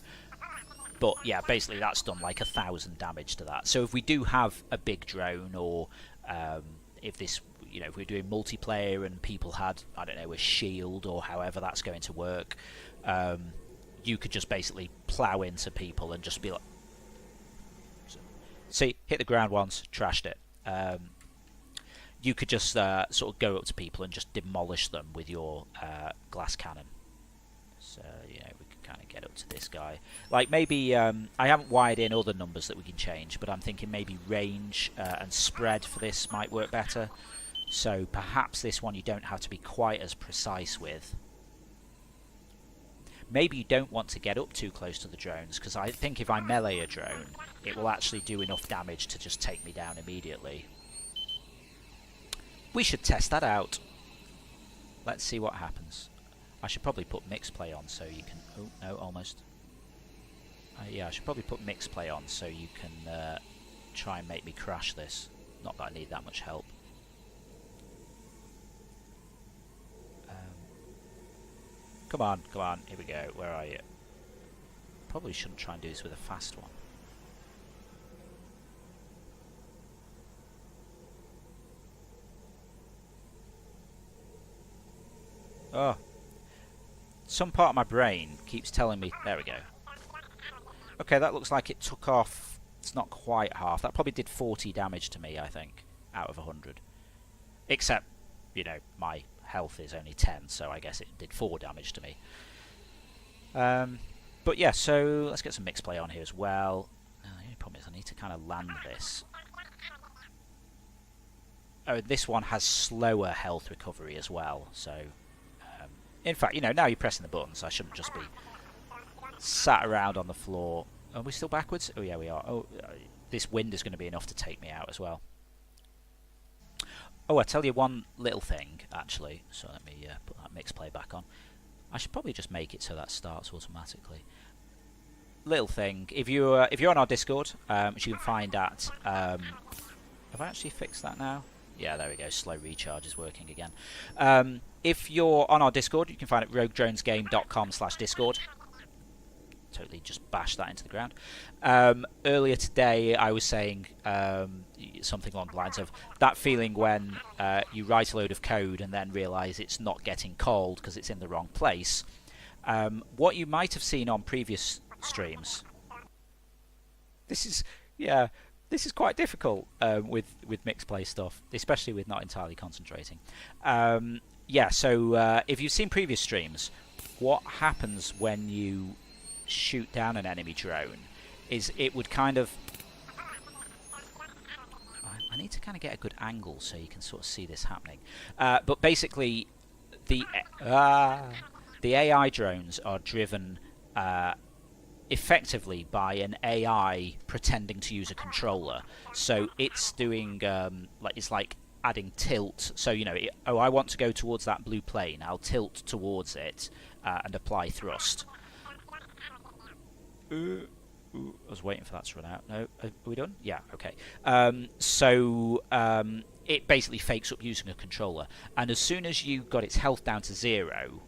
Speaker 1: But yeah, basically that's done 1,000 damage to that. So if we do have a big drone, or if this, if we're doing multiplayer and people had, I don't know, a shield or however that's going to work, you could just basically plow into people and just be like, see, hit the ground once, trashed it. You could just sort of go up to people and just demolish them with your glass cannon. So, we can kind of get up to this guy. Maybe, I haven't wired in other numbers that we can change, but I'm thinking maybe range and spread for this might work better. So perhaps this one you don't have to be quite as precise with. Maybe you don't want to get up too close to the drones, because I think if I melee a drone, it will actually do enough damage to just take me down immediately. We should test that out. Let's see what happens. I should probably put mix play on so you can... Oh, no, almost. Yeah, I should probably put mix play on so you can try and make me crash this. Not that I need that much help. Come on, here we go. Where are you? Probably shouldn't try and do this with a fast one. Oh. Some part of my brain keeps telling me... There we go. Okay, that looks like it took off... It's not quite half. That probably did 40 damage to me, I think, out of 100. Except, my health is only 10, so I guess it did 4 damage to me. But yeah, so let's get some mixed play on here as well. The only problem is I need to kind of land this. Oh, this one has slower health recovery as well. So, in fact, now you're pressing the buttons. I shouldn't just be sat around on the floor. Are we still backwards? Oh yeah, we are. Oh, this wind is going to be enough to take me out as well. Oh, I tell you one little thing actually. So let me put that mixed play back on. I should probably just make it so that starts automatically. Little thing. If you're on our Discord, which you can find at. Have I actually fixed that now? Yeah, there we go. Slow recharge is working again. If you're on our Discord, you can find it at roguedronesgame.com/discord. Totally just bash that into the ground. Earlier today, I was saying something along the lines of that feeling when you write a load of code and then realise it's not getting called because it's in the wrong place. What you might have seen on previous streams. This is quite difficult with mixed play stuff, especially with not entirely concentrating. So if you've seen previous streams, what happens when you shoot down an enemy drone is it would kind of... I need to kind of get a good angle so you can sort of see this happening. But basically, the AI drones are driven effectively by an AI pretending to use a controller. So it's doing it's like adding tilt. So I want to go towards that blue plane. I'll tilt towards it and apply thrust. I was waiting for that to run out. No, are we done? Yeah, okay. It basically fakes up using a controller, and as soon as you got its health down to 0,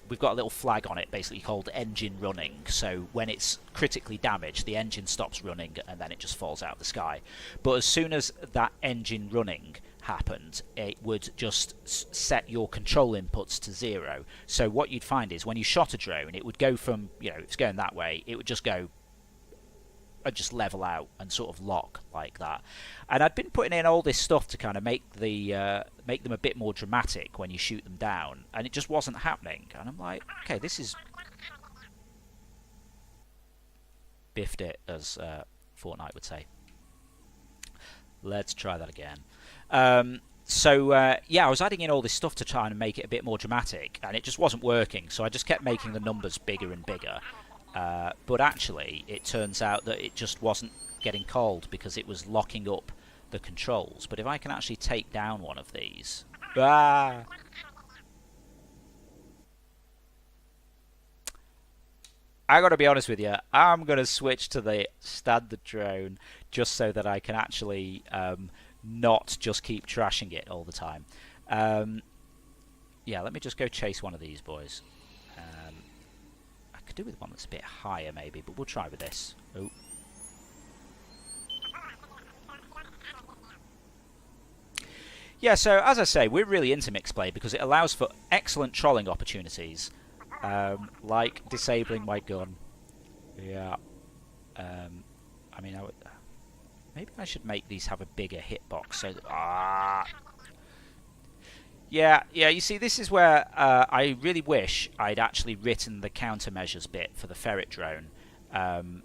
Speaker 1: we've got a little flag on it basically called engine running. So when it's critically damaged, the engine stops running and then it just falls out of the sky. But as soon as that engine running happened, it would just set your control inputs to 0. So what you'd find is when you shot a drone, it would go from, if it's going that way, it would just go and just level out and sort of lock like that. And I'd been putting in all this stuff to kind of make them a bit more dramatic when you shoot them down, and it just wasn't happening. And I'm like, okay, this is biffed it, as Fortnite would say. Let's try that again. I was adding in all this stuff to try and make it a bit more dramatic, and it just wasn't working. So I just kept making the numbers bigger and bigger. But actually, it turns out that it just wasn't getting called because it was locking up the controls. But if I can actually take down one of these... I gotta be honest with you, I'm gonna switch to the standard drone just so that I can actually not just keep trashing it all the time. Let me just go chase one of these boys. I could do with one that's a bit higher maybe, but we'll try with this. Oh. Yeah, so as I say, we're really into mixed play because it allows for excellent trolling opportunities. Like disabling my gun. Yeah. Maybe I should make these have a bigger hitbox. So Yeah, you see, this is where I really wish I'd actually written the countermeasures bit for the ferret drone,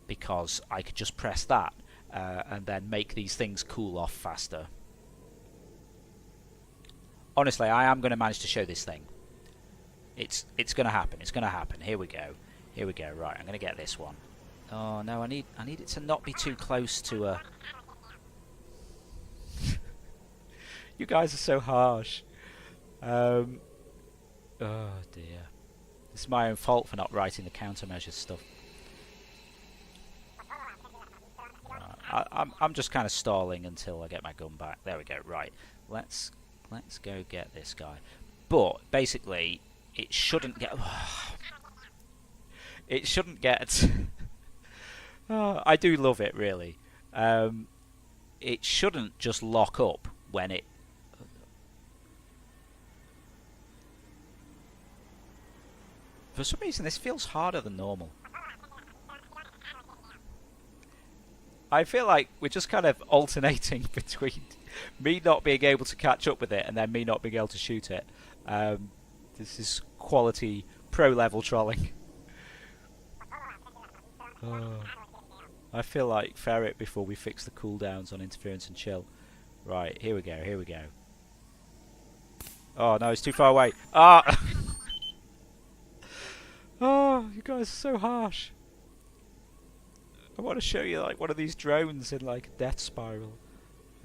Speaker 1: because I could just press that and then make these things cool off faster. Honestly, I am going to manage to show this thing. It's going to happen. It's going to happen. Here we go. Here we go. Right, I'm going to get this one. Oh no, I need it to not be too close to a... You guys are so harsh. Oh dear. It's my own fault for not writing the countermeasures stuff. I'm just kind of stalling until I get my gun back. There we go. Right. Let's go get this guy. But basically, it shouldn't get... It shouldn't get... I do love it, really. It shouldn't just lock up when it... For some reason, this feels harder than normal. I feel like we're just kind of alternating between me not being able to catch up with it and then me not being able to shoot it. This is quality pro-level trolling. Oh, I feel like ferret before we fix the cooldowns on interference and chill. Right, here we go, here we go. Oh no, it's too far away. Ah! Oh, you guys are so harsh. I want to show you like one of these drones in like a death spiral.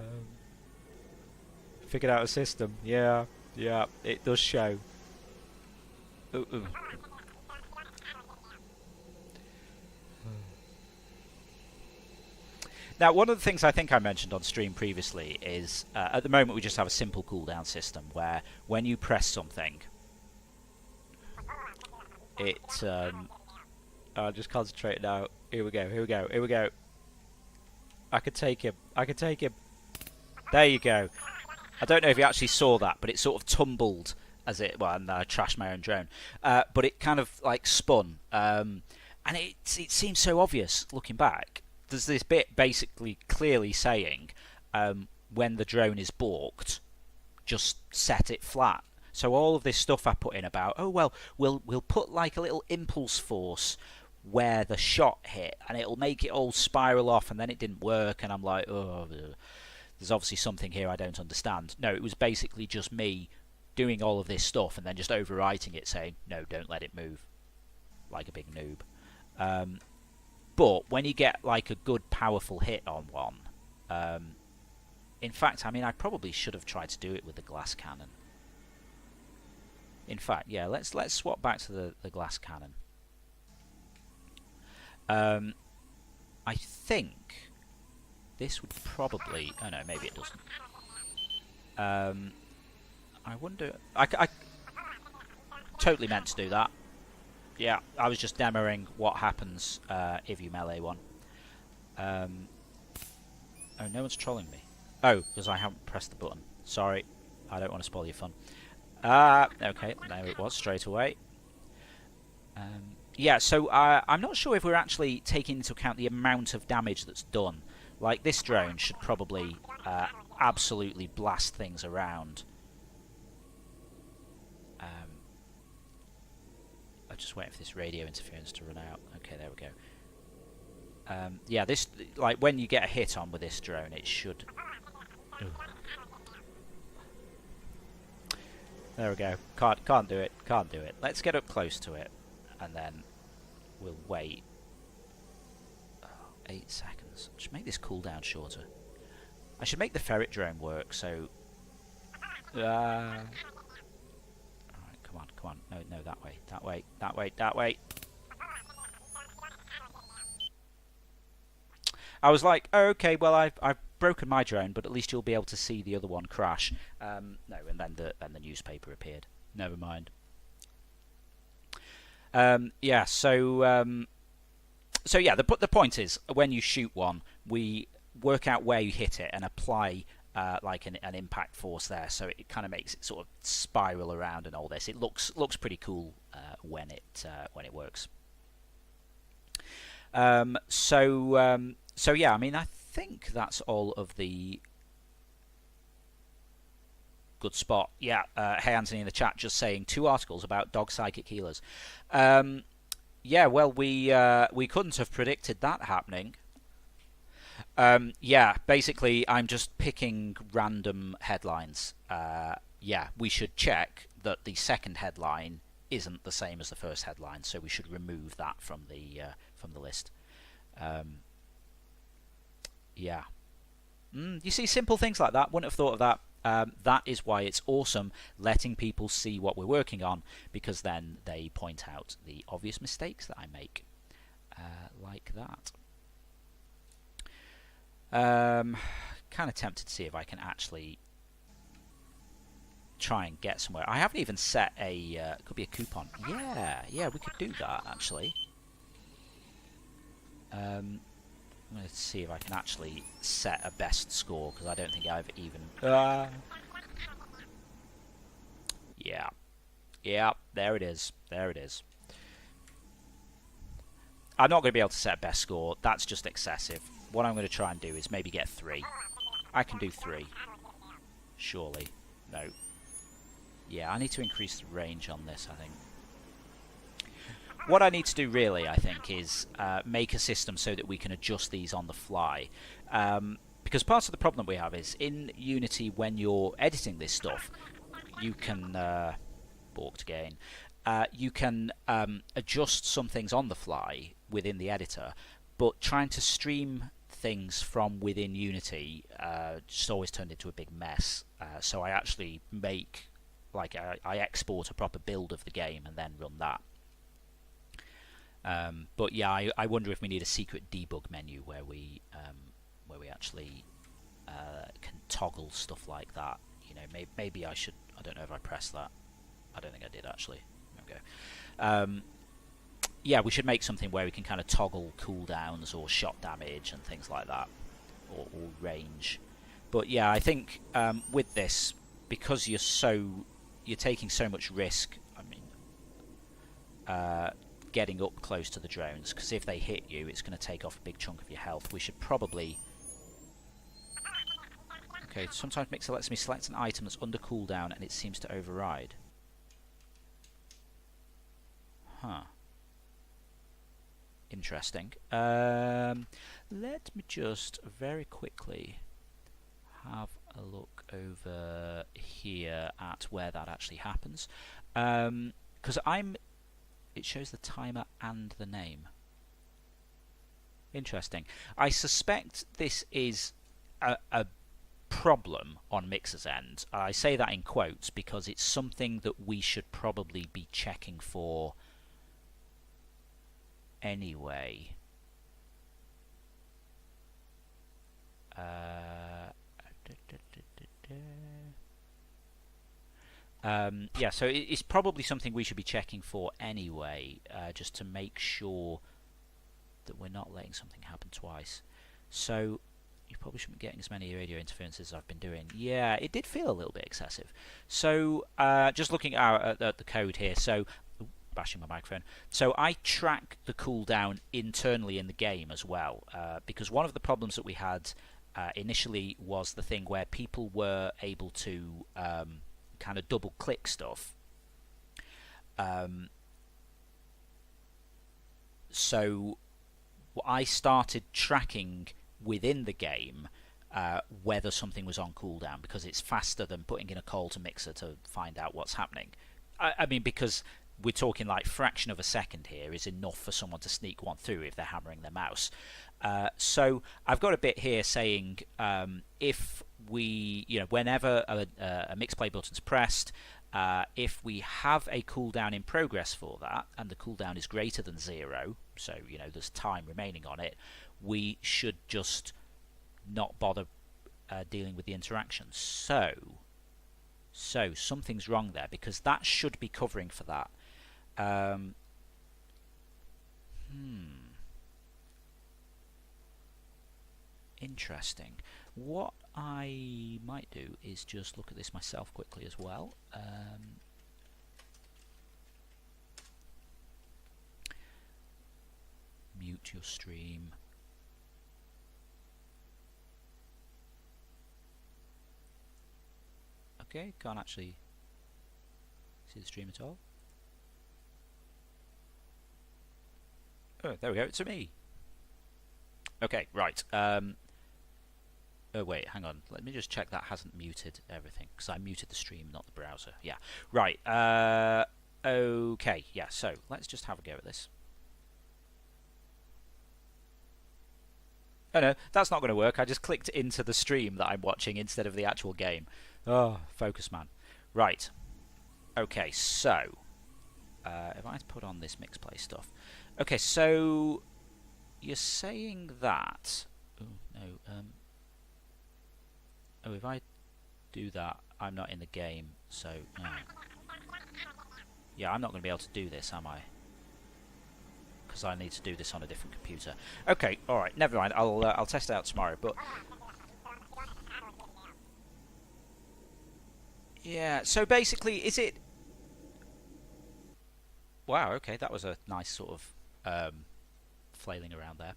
Speaker 1: Um, Figured out a system. Yeah, yeah, it does show. Ooh, ooh. Now, one of the things I think I mentioned on stream previously is at the moment we just have a simple cooldown system where when you press something, it. I'll just concentrate now. Here we go, here we go, here we go. I could take him. I could take him. There you go. I don't know if you actually saw that, but it sort of tumbled as it. Well, and I trashed my own drone. But it kind of like spun. And it seems so obvious looking back. There's this bit basically clearly saying when the drone is balked, just set it flat. So all of this stuff I put in about, oh well, we'll put like a little impulse force where the shot hit, and it'll make it all spiral off, and then it didn't work, and I'm like, oh, there's obviously something here I don't understand. No, it was basically just me doing all of this stuff and then just overwriting it, saying, no, don't let it move, like a big noob. But when you get like a good powerful hit on one, in fact, I mean, I probably should have tried to do it with the glass cannon. In fact, yeah, let's swap back to the glass cannon. I think this would probably. Oh no, maybe it doesn't. I wonder. I totally meant to do that. Yeah, I was just demoing what happens if you melee one. Oh, no one's trolling me. Oh, because I haven't pressed the button. Sorry, I don't want to spoil your fun. Okay, there it was straight away. Yeah, so I'm not sure if we're actually taking into account the amount of damage that's done. Like, this drone should probably absolutely blast things around. I'm just waiting for this radio interference to run out. Okay, there we go. Yeah, this, like, when you get a hit on with this drone, it should... Ooh. There we go. Can't do it. Can't do it. Let's get up close to it, and then we'll wait. 8 seconds. Just make this cooldown shorter. I should make the ferret drone work. So, alright, come on, come on. No, no, that way, that way, that way, that way. I was like, oh, okay, well, I've broken my drone, but at least you'll be able to see the other one crash. No, and then the newspaper appeared. Never mind. Yeah, so yeah, the point is, when you shoot one, we work out where you hit it and apply like an impact force there, so it kind of makes it sort of spiral around and all this. It looks pretty cool when it works. So yeah, I mean, I think that's all of the good spot. Yeah, hey Anthony in the chat just saying 2 articles about dog psychic healers. Yeah, well, we couldn't have predicted that happening. Yeah, basically, I'm just picking random headlines. Yeah, we should check that the second headline isn't the same as the first headline, so we should remove that from the list. Yeah. You see, simple things like that. Wouldn't have thought of that. That is why it's awesome letting people see what we're working on, because then they point out the obvious mistakes that I make. Like that. Kind of tempted to see if I can actually try and get somewhere. I haven't even set a... could be a coupon. Yeah, we could do that, actually. I'm going to see if I can actually set a best score, because I don't think I've even... Yeah, there it is. There it is. I'm not going to be able to set a best score. That's just excessive. What I'm going to try and do is maybe get 3. I can do 3. Surely. No. Yeah, I need to increase the range on this, I think. what I need to do really, I think, is make a system so that we can adjust these on the fly. Because part of the problem we have is in Unity, when you're editing this stuff, you can balked again. You can adjust some things on the fly within the editor, but trying to stream things from within Unity just always turned into a big mess. So I actually make, like, I export a proper build of the game and then run that. But yeah, I wonder if we need a secret debug menu where we actually can toggle stuff like that. You know, maybe I should. I don't know if I pressed that. I don't think I did actually. Okay. Yeah, we should make something where we can kind of toggle cooldowns or shot damage and things like that, or range. But yeah, I think with this, because you're taking so much risk. I mean, getting up close to the drones, because if they hit you, it's going to take off a big chunk of your health. We should probably. Okay, sometimes Mixer lets me select an item that's under cooldown and it seems to override. Huh. Interesting. Let me just very quickly have a look over here at where that actually happens. Because it shows the timer and the name. Interesting. I suspect this is a problem on Mixer's end. I say that in quotes because it's something that we should probably be checking for anyway. Yeah, so it's probably something we should be checking for anyway, just to make sure that we're not letting something happen twice. So you probably shouldn't be getting as many radio interferences as I've been doing. Yeah, it did feel a little bit excessive. So just looking at the code here, so bashing my microphone. So I track the cooldown internally in the game as well, because one of the problems that we had initially was the thing where people were able to kind of double click stuff. So I started tracking within the game whether something was on cooldown, because it's faster than putting in a call to Mixer to find out what's happening. I mean, because we're talking like fraction of a second here is enough for someone to sneak one through if they're hammering their mouse. So I've got a bit here saying if we, whenever a mix play button's pressed, if we have a cooldown in progress for that, and the cooldown is greater than 0, so there's time remaining on it, we should just not bother dealing with the interaction. So something's wrong there, because that should be covering for that. Interesting. What I might do is just look at this myself quickly as well. Mute your stream. Okay, can't actually see the stream at all. Oh, there we go, it's me. Okay, right. Oh wait, hang on. Let me just check that hasn't muted everything, because I muted the stream, not the browser. Yeah, right. Okay, yeah. So let's just have a go at this. Oh no, that's not going to work. I just clicked into the stream that I'm watching instead of the actual game. Oh, focus, man. Right. Okay, so if I put on this mix play stuff. Okay, so you're saying that. Oh no. Oh, if I do that, I'm not in the game, so yeah, I'm not going to be able to do this, am I? Because I need to do this on a different computer. Okay, all right, never mind. I'll test it out tomorrow. But yeah, so basically, is it? Wow. Okay, that was a nice sort of flailing around there.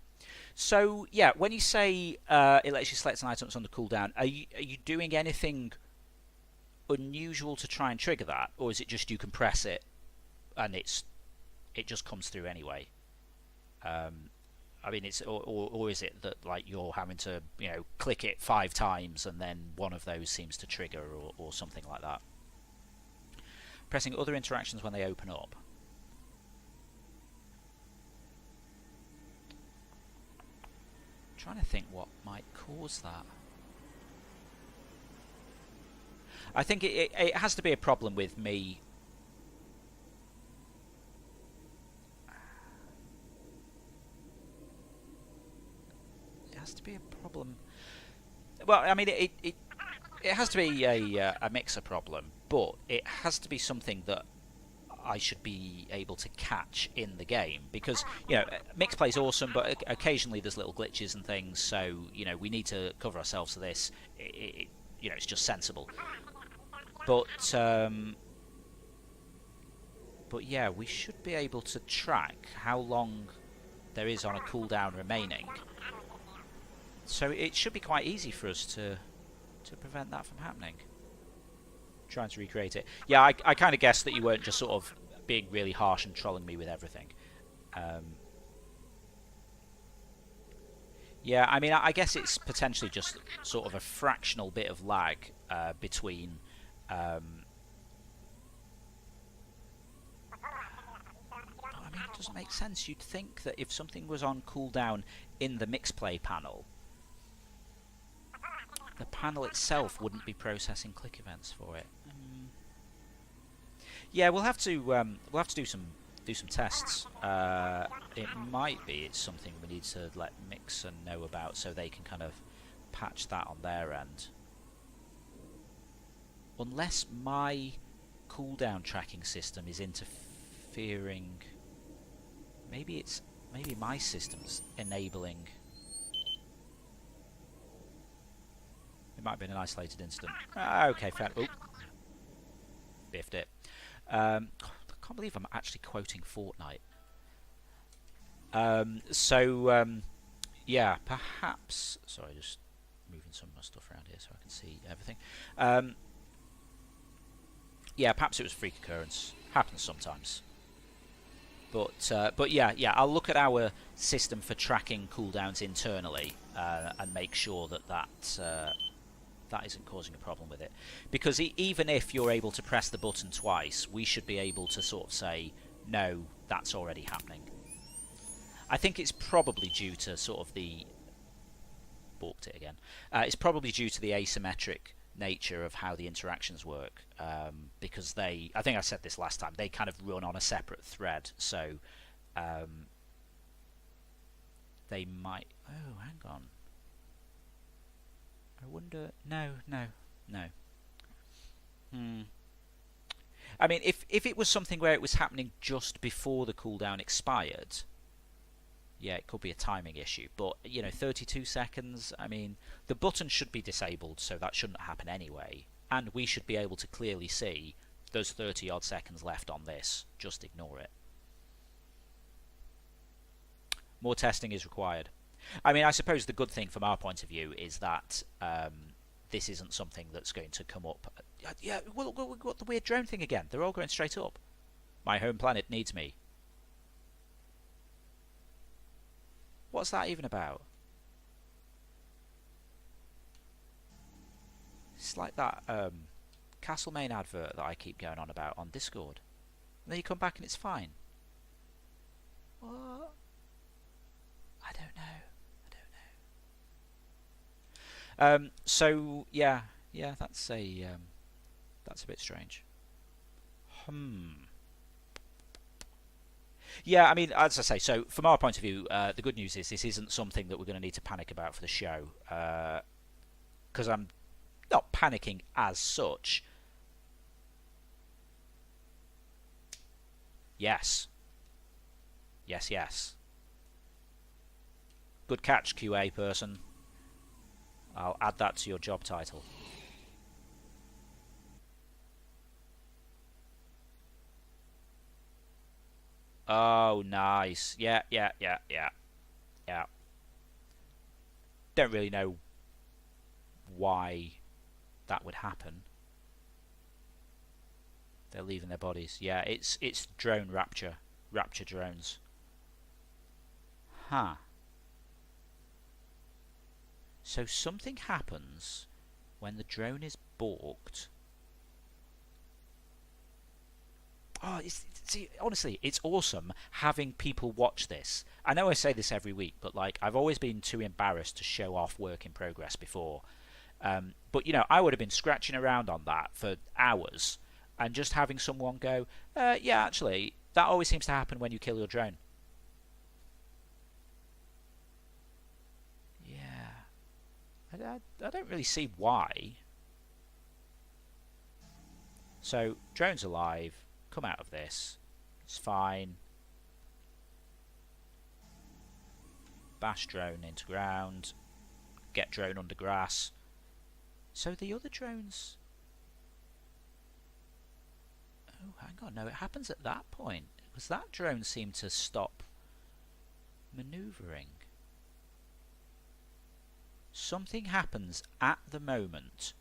Speaker 1: So yeah, when you say it lets you select an item that's under cooldown, are you doing anything unusual to try and trigger that, or is it just you can press it and it it just comes through anyway. I mean, it's or is it that like you're having to click it 5 times and then one of those seems to trigger or something like that? Pressing other interactions when they open up. I'm trying to think what might cause that. I think it has to be a problem with me. It has to be a problem. Well, I mean, it has to be a mixer problem, but it has to be something that I should be able to catch in the game, because mix play is awesome, but occasionally there's little glitches and things, so we need to cover ourselves for this. It's just sensible. But yeah, we should be able to track how long there is on a cooldown remaining, so it should be quite easy for us to prevent that from happening. Trying to recreate it. Yeah, I kind of guessed that you weren't just sort of being really harsh and trolling me with everything. Yeah, I mean, I guess it's potentially just sort of a fractional bit of lag between. I mean, it doesn't make sense. You'd think that if something was on cooldown in the mix play panel, the panel itself wouldn't be processing click events for it. Yeah, we'll have to do some tests. It might be it's something we need to let Mixer know about, so they can kind of patch that on their end. Unless my cooldown tracking system is interfering. Maybe my system's enabling. It might have been an isolated incident. Okay, fair. Oh, biffed it. I can't believe I'm actually quoting Fortnite. Yeah, perhaps. Sorry, just moving some of my stuff around here so I can see everything. Yeah, perhaps it was a freak occurrence. Happens sometimes. But yeah, I'll look at our system for tracking cooldowns internally and make sure that isn't causing a problem with it. Because even if you're able to press the button twice, we should be able to sort of say, no, that's already happening. I think it's probably due to sort of the... balked it again. It's probably due to the asymmetric nature of how the interactions work. Because I think I said this last time, they kind of run on a separate thread. So they might... Oh, hang on. I wonder... No. I mean, if it was something where it was happening just before the cooldown expired, yeah, it could be a timing issue. But, 32 seconds, I mean, the button should be disabled, so that shouldn't happen anyway. And we should be able to clearly see there's 30-odd seconds left on this. Just ignore it. More testing is required. I mean, I suppose the good thing from our point of view is that this isn't something that's going to come up. Yeah, well, we've got the weird drone thing again. They're all going straight up. My home planet needs me. What's that even about? It's like that Castlemaine advert that I keep going on about on Discord. And then you come back and it's fine. What? I don't know. So yeah, that's a bit strange. Yeah, I mean, as I say, so from our point of view, the good news is this isn't something that we're going to need to panic about for the show, because I'm not panicking as such. Yes. Good catch, QA person. I'll add that to your job title. Oh, nice. Yeah. Don't really know why that would happen. They're leaving their bodies. Yeah, it's drone rapture. Rapture drones. Huh. So something happens when the drone is balked. Oh, see, honestly, it's awesome having people watch this. I know I say this every week, but like I've always been too embarrassed to show off work in progress before. But you know, I would have been scratching around on that for hours, and just having someone go, "Yeah, actually, that always seems to happen when you kill your drone." Yeah, I don't really see why. So, drone's alive. Come out of this. It's fine. Bash drone into ground. Get drone under grass. So the other drones... Oh, hang on. No, it happens at that point. Because that drone seemed to stop manoeuvring. Something happens at the moment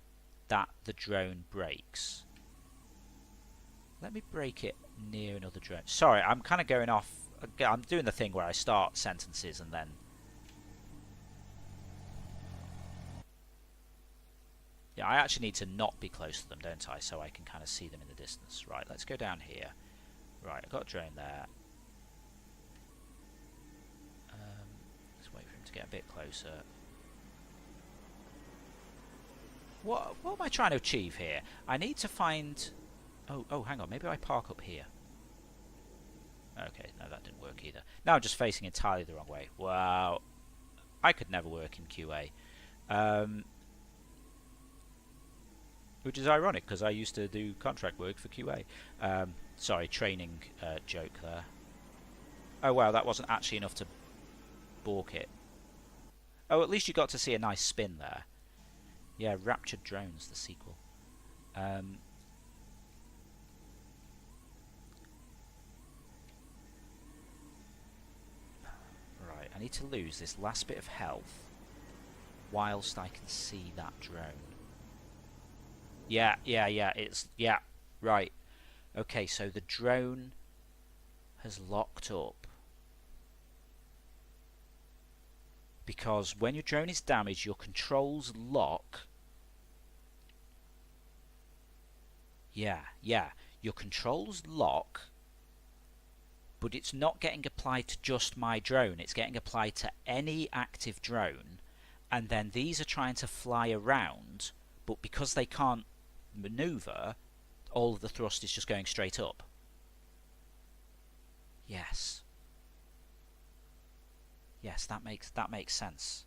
Speaker 1: that the drone breaks. Let me break it near another drone. Sorry, I'm kind of going off. I'm doing the thing where I start sentences and then... Yeah, I actually need to not be close to them, don't I? So I can kind of see them in the distance. Right, let's go down here. Right, I've got a drone there. Let's wait for him to get a bit closer. What am I trying to achieve here? I need to find... Oh, hang on. Maybe I park up here. Okay, no, that didn't work either. Now I'm just facing entirely the wrong way. Wow. I could never work in QA. Which is ironic, because I used to do contract work for QA. Sorry, training joke there. Oh, wow, that wasn't actually enough to balk it. Oh, at least you got to see a nice spin there. Yeah, Raptured Drones, the sequel. Right, I need to lose this last bit of health whilst I can see that drone. Yeah, it's... Yeah, right. Okay, so the drone has locked up. Because when your drone is damaged, your controls lock. Yeah, your controls lock, but it's not getting applied to just my drone. It's getting applied to any active drone, and then these are trying to fly around, but because they can't maneuver, all of the thrust is just going straight up. Yes, that makes sense.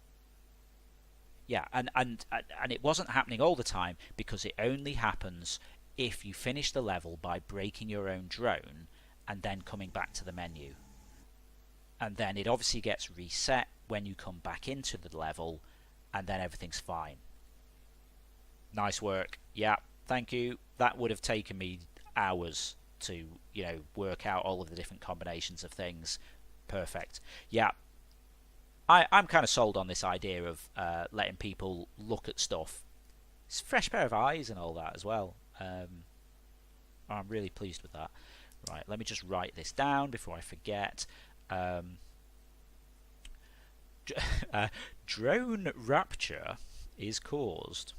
Speaker 1: Yeah, and it wasn't happening all the time, because it only happens if you finish the level by breaking your own drone and then coming back to the menu. And then it obviously gets reset when you come back into the level, and then everything's fine. Nice work. Yeah, thank you. That would have taken me hours to, work out all of the different combinations of things. Perfect. Yeah. I'm kind of sold on this idea of letting people look at stuff. It's a fresh pair of eyes and all that as well. I'm really pleased with that. Right, let me just write this down before I forget. Drone rapture is caused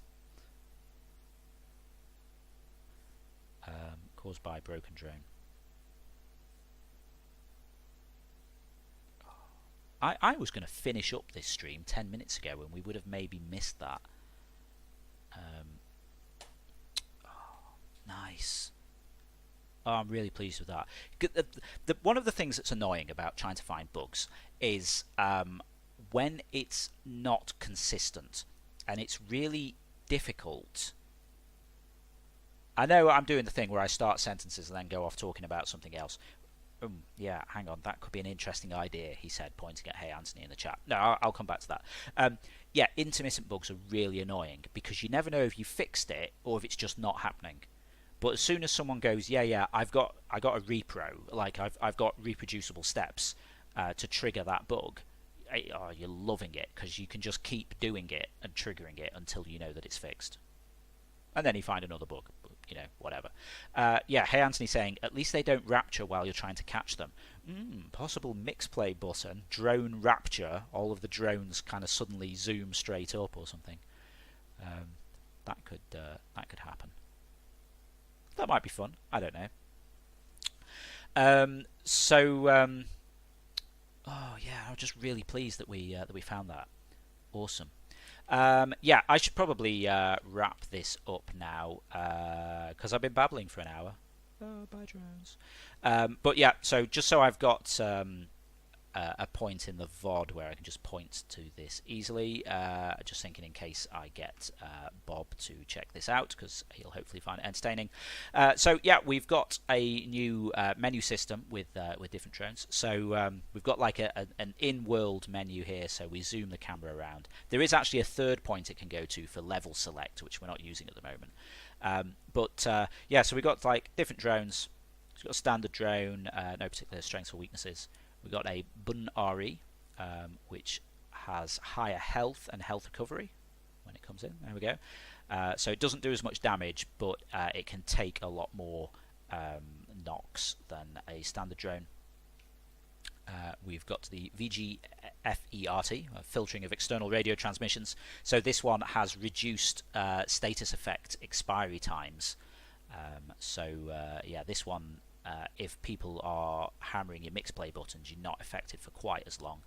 Speaker 1: by broken drone. I was going to finish up this stream 10 minutes ago, and we would have maybe missed that. Nice. Oh, I'm really pleased with that. One of the things that's annoying about trying to find bugs is when it's not consistent, and it's really difficult. I know I'm doing the thing where I start sentences and then go off talking about something else. Yeah, hang on, that could be an interesting idea, he said, pointing at Hey Anthony in the chat. No, I'll come back to that. Yeah, intermittent bugs are really annoying, because you never know if you fixed it or if it's just not happening. But as soon as someone goes, yeah, I got a repro, like I've got reproducible steps to trigger that bug, you're loving it, because you can just keep doing it and triggering it until you know that it's fixed. And then you find another bug. But whatever. Yeah, Hey Anthony saying, at least they don't rapture while you're trying to catch them. Possible mix play button, drone rapture, all of the drones kind of suddenly zoom straight up or something. That could happen. That might be fun. I don't know. Oh yeah, I'm just really pleased that we found that. Awesome. Yeah, I should probably wrap this up now because I've been babbling for an hour. Oh, bye drones. But yeah, so just so I've got a point in the VOD where I can just point to this easily. Just thinking in case I get Bob to check this out because he'll hopefully find it entertaining. So yeah, we've got a new menu system with different drones. So we've got like an in-world menu here. So we zoom the camera around. There is actually a third point it can go to for level select, which we're not using at the moment. Yeah, so we've got like different drones. We've got a standard drone, no particular strengths or weaknesses. We've got a Bun RE, which has higher health and health recovery when it comes in. There we go. So it doesn't do as much damage, but it can take a lot more knocks than a standard drone. We've got the VGFERT, filtering of external radio transmissions. So this one has reduced status effect expiry times. Yeah, this one, if people are hammering your mix play buttons, you're not affected for quite as long.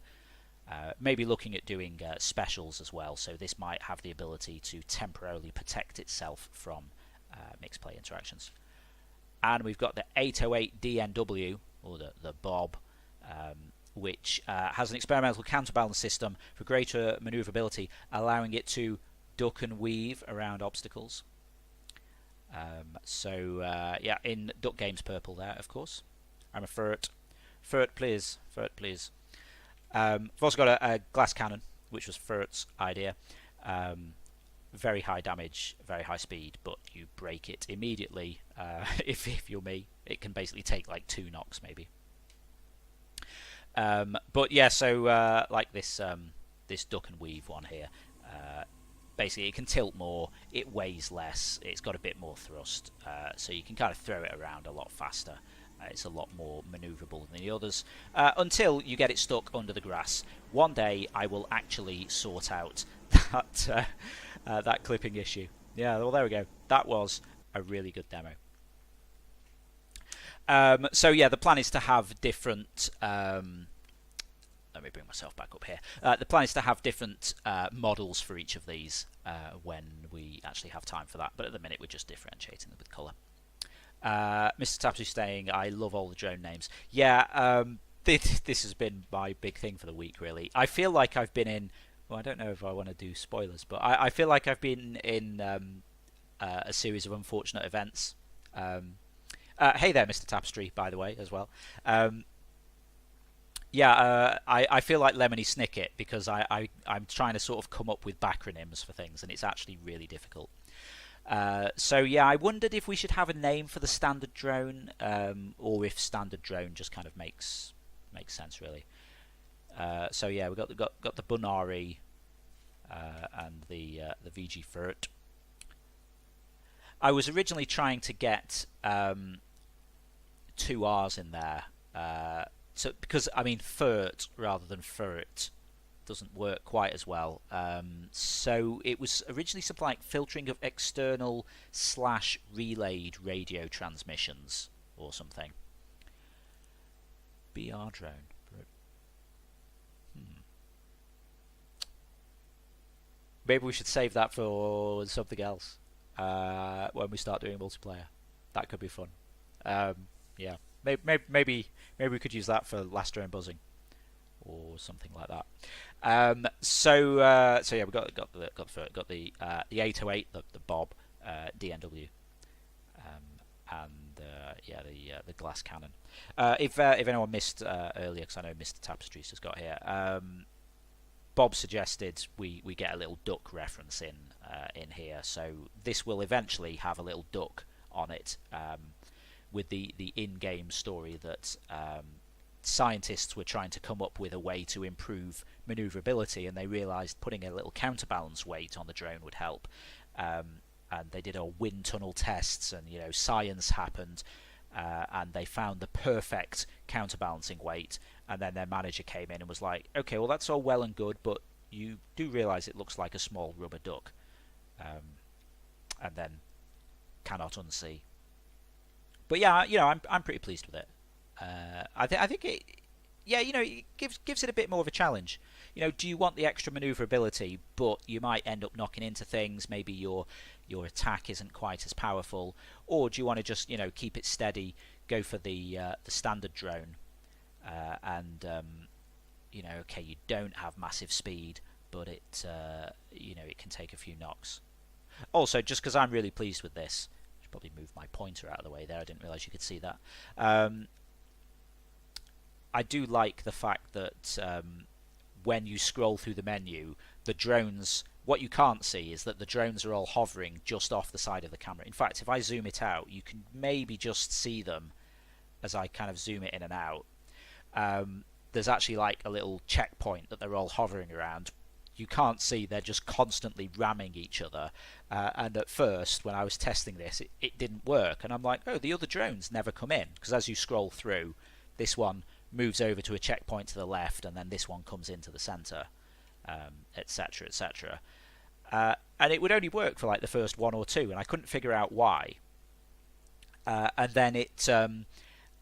Speaker 1: Maybe looking at doing specials as well, so this might have the ability to temporarily protect itself from mix play interactions. And we've got the 808 DNW, or the Bob, which has an experimental counterbalance system for greater maneuverability, allowing it to duck and weave around obstacles. Yeah, in Duck Games purple there, of course. I'm a Furt. Furt, please. Furt, please. We've also got a glass cannon, which was Furt's idea. Very high damage, very high speed, but you break it immediately. If you're me, it can basically take like 2 knocks, maybe. But yeah, so like this duck and weave one here. Basically, it can tilt more, it weighs less, it's got a bit more thrust, so you can kind of throw it around a lot faster. It's a lot more manoeuvrable than the others, until you get it stuck under the grass. One day, I will actually sort out that clipping issue. Yeah, well, there we go. That was a really good demo. So yeah, the plan is to have different... let me bring myself back up here. The plan is to have different models for each of these when we actually have time for that. But at the minute, we're just differentiating them with colour. Mr. Tapsu saying, I love all the drone names. Yeah, this has been my big thing for the week, really. I feel like I've been in... Well, I don't know if I want to do spoilers, but I feel like I've been in a series of unfortunate events. Hey there, Mr. Tapestry, by the way, as well. Yeah, I feel like Lemony Snicket because I'm trying to sort of come up with backronyms for things, and it's actually really difficult. So yeah, I wondered if we should have a name for the standard drone, or if standard drone just kind of makes sense, really. So yeah, we got the Bunari and the VG Furt. I was originally trying to get 2 R's in there. So because I mean Furt rather than Furt doesn't work quite as well. So it was originally something like filtering of external / relayed radio transmissions or something. BR drone. Maybe we should save that for something else when we start doing multiplayer. That could be fun. Yeah. Maybe we could use that for last drone buzzing or something like that. So yeah, we got the 808, the Bob, DNW, and yeah, the glass cannon. If anyone missed earlier, because I know Mr. Tapestries has got here, Bob suggested we get a little duck reference in here, so this will eventually have a little duck on it. With the in-game story that scientists were trying to come up with a way to improve maneuverability, and they realised putting a little counterbalance weight on the drone would help. and they did all wind tunnel tests, and science happened, and they found the perfect counterbalancing weight. And then their manager came in and was like, "Okay, well that's all well and good, but you do realise it looks like a small rubber duck," and then cannot unsee. But yeah, I'm pretty pleased with it. I think it, yeah, it gives it a bit more of a challenge. Do you want the extra maneuverability, but you might end up knocking into things? Maybe your attack isn't quite as powerful, or do you want to just keep it steady, go for the standard drone, and okay, you don't have massive speed, but it can take a few knocks. Also, just because I'm really pleased with this, I should probably move my pointer out of the way there. I didn't realise you could see that. I do like the fact that when you scroll through the menu, the drones, what you can't see is that the drones are all hovering just off the side of the camera. In fact, if I zoom it out, you can maybe just see them as I kind of zoom it in and out. There's actually like a little checkpoint that they're all hovering around. You can't see, they're just constantly ramming each other. And at first, when I was testing this, it didn't work. And I'm like, oh, the other drones never come in. Because as you scroll through, this one moves over to a checkpoint to the left, and then this one comes into the center, etc., etc. And it would only work for like the first one or two, and I couldn't figure out why. And then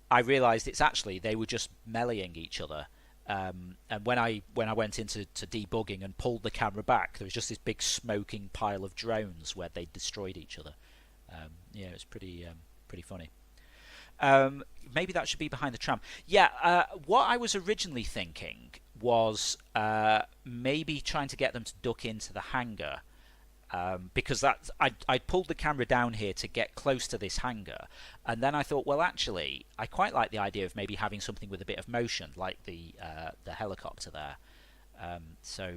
Speaker 1: I realised it's actually they were just meleeing each other. And when I went into debugging and pulled the camera back, there was just this big smoking pile of drones where they destroyed each other. It was pretty funny. Maybe that should be behind the tram. Yeah, what I was originally thinking was maybe trying to get them to duck into the hangar, because I pulled the camera down here to get close to this hangar, and then I thought, well, actually, I quite like the idea of maybe having something with a bit of motion, like the helicopter there. So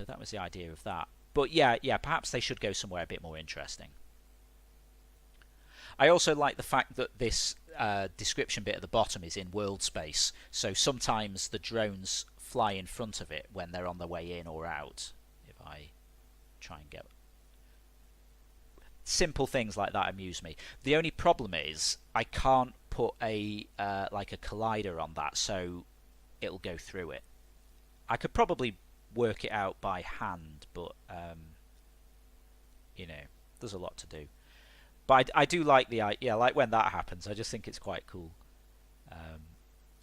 Speaker 1: that was the idea of that. But yeah, perhaps they should go somewhere a bit more interesting. I also like the fact that this description bit at the bottom is in world space, so sometimes the drones fly in front of it when they're on their way in or out. If I try and get simple things like that amuse me. The only problem is I can't put a like a collider on that, so it'll go through it. I could probably work it out by hand, but there's a lot to do. But I do like like when that happens. I just think it's quite cool.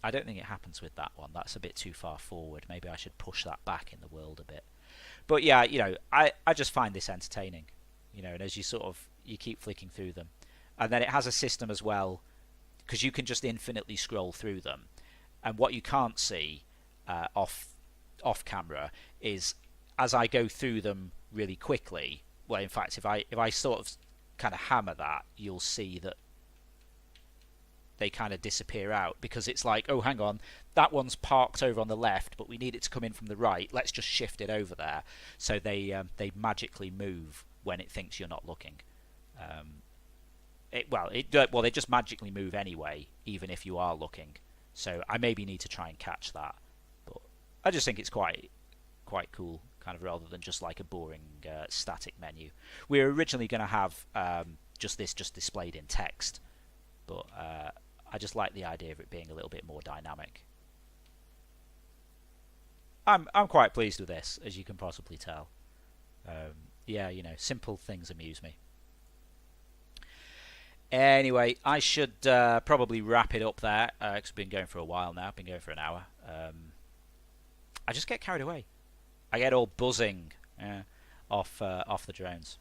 Speaker 1: I don't think it happens with that one. That's a bit too far forward. Maybe I should push that back in the world a bit. But yeah, I just find this entertaining. And as you keep flicking through them, and then it has a system as well, because you can just infinitely scroll through them. And what you can't see off camera is as I go through them really quickly. Well, in fact, if I sort of kind of hammer that, you'll see that they kind of disappear out, because it's like, oh, hang on, that one's parked over on the left, but we need it to come in from the right. Let's just shift it over there. So they magically move when it thinks you're not looking. They just magically move anyway, even if you are looking. So I maybe need to try and catch that. But I just think it's quite cool, kind of, rather than just like a boring static menu. We were originally going to have just displayed in text, but I just like the idea of it being a little bit more dynamic. I'm quite pleased with this, as you can possibly tell. Simple things amuse me. Anyway, I should probably wrap it up there, because I've been going for a while now. I've been going for an hour. I just get carried away. I get all buzzing off the drones.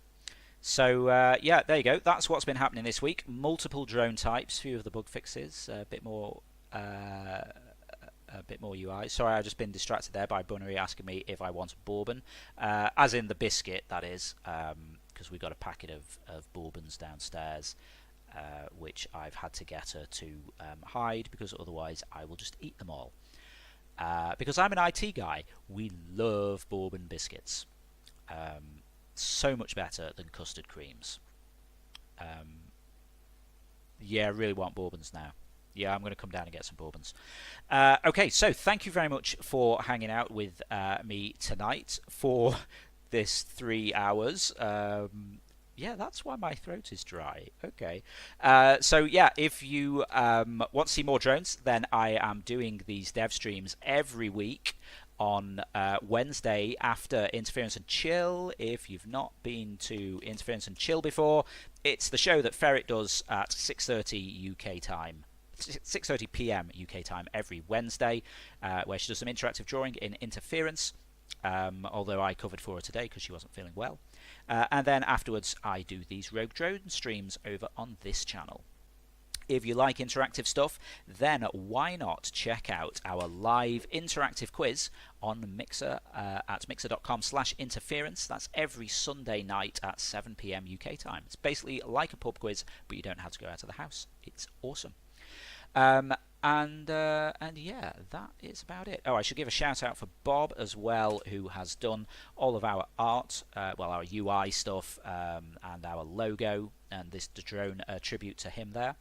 Speaker 1: So there you go. That's what's been happening this week. Multiple drone types, few of the bug fixes, a bit more UI. Sorry, I've just been distracted there by Bunnery asking me if I want a bourbon, as in the biscuit, that is, because we got a packet of bourbons downstairs, which I've had to get her to hide, because otherwise I will just eat them all. Because I'm an IT guy, we love bourbon biscuits. So much better than custard creams. I really want bourbons now. Yeah, I'm going to come down and get some bourbons. Okay, so thank you very much for hanging out with me tonight for this 3 hours. Yeah, that's why my throat is dry. Okay. So yeah, if you want to see more drones, then I am doing these dev streams every week on Wednesday after Interference and Chill. If you've not been to Interference and Chill before, it's the show that Ferret does at 6:30 UK time. 6:30 p.m. UK time every Wednesday, where she does some interactive drawing in Interference. Although I covered for her today because she wasn't feeling well. And then afterwards, I do these Rogue Drone streams over on this channel. If you like interactive stuff, then why not check out our live interactive quiz on Mixer at mixer.com/interference. That's every Sunday night at 7 p.m. UK time. It's basically like a pub quiz, but you don't have to go out of the house. It's awesome. And yeah, that is about it. Oh, I should give a shout out for Bob as well, who has done all of our art, well, our UI stuff, and our logo, and this drone tribute to him there.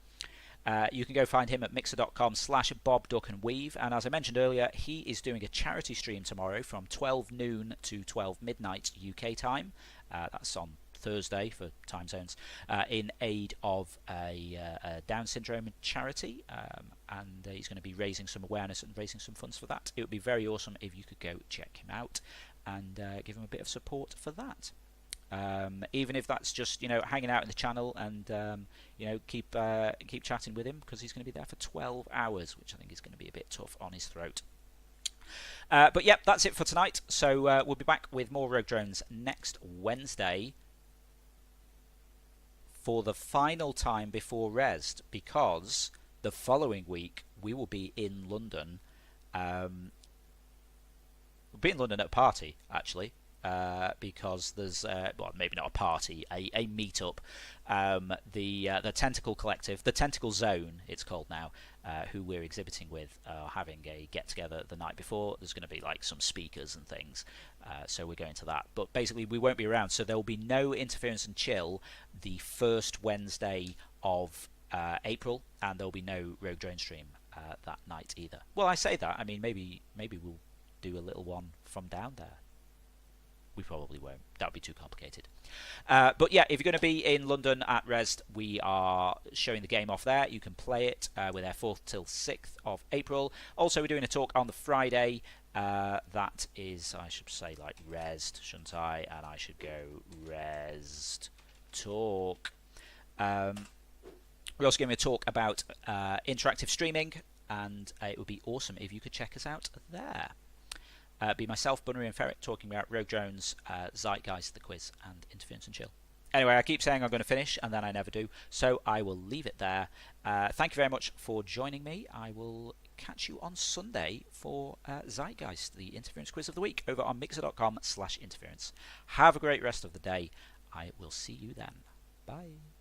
Speaker 1: You can go find him at mixer.com/BobDuckAndWeave. And as I mentioned earlier, he is doing a charity stream tomorrow from 12 noon to 12 midnight UK time. That's on Thursday for time zones, in aid of a Down syndrome charity, and he's going to be raising some awareness and raising some funds for that. It would be very awesome if you could go check him out and give him a bit of support for that. Even if that's just hanging out in the channel and keep chatting with him, because he's going to be there for 12 hours, which I think is going to be a bit tough on his throat. But yep, that's it for tonight. So we'll be back with more Rogue Drones next Wednesday for the final time before Rest, because the following week we will be in London. We'll be in London at a party, actually. Because there's well, maybe not a party, a meetup. The Tentacle Collective, the Tentacle Zone, it's called now, who we're exhibiting with, are having a get together the night before. There's going to be like some speakers and things, so we're going to that. But basically, we won't be around, so there will be no Interference and Chill the first Wednesday of April, and there will be no Rogue Drone stream that night either. Well, I say that, I mean maybe we'll do a little one from down there. We probably won't. That would be too complicated. But yeah, if you're going to be in London at Rest, we are showing the game off there. You can play it. We're there 4th till 6th of April. Also, we're doing a talk on the Friday. That is, I should say, like Rest, shouldn't I? And I should go Rest Talk. We're also giving a talk about interactive streaming, and it would be awesome if you could check us out there. Be myself, Bunnery and Ferret, talking about Rogue Drones, Zeitgeist, the quiz, and Interference and Chill. Anyway, I keep saying I'm going to finish, and then I never do, so I will leave it there. Thank you very much for joining me. I will catch you on Sunday for Zeitgeist, the Interference quiz of the week, over on mixer.com/interference. Have a great rest of the day. I will see you then. Bye.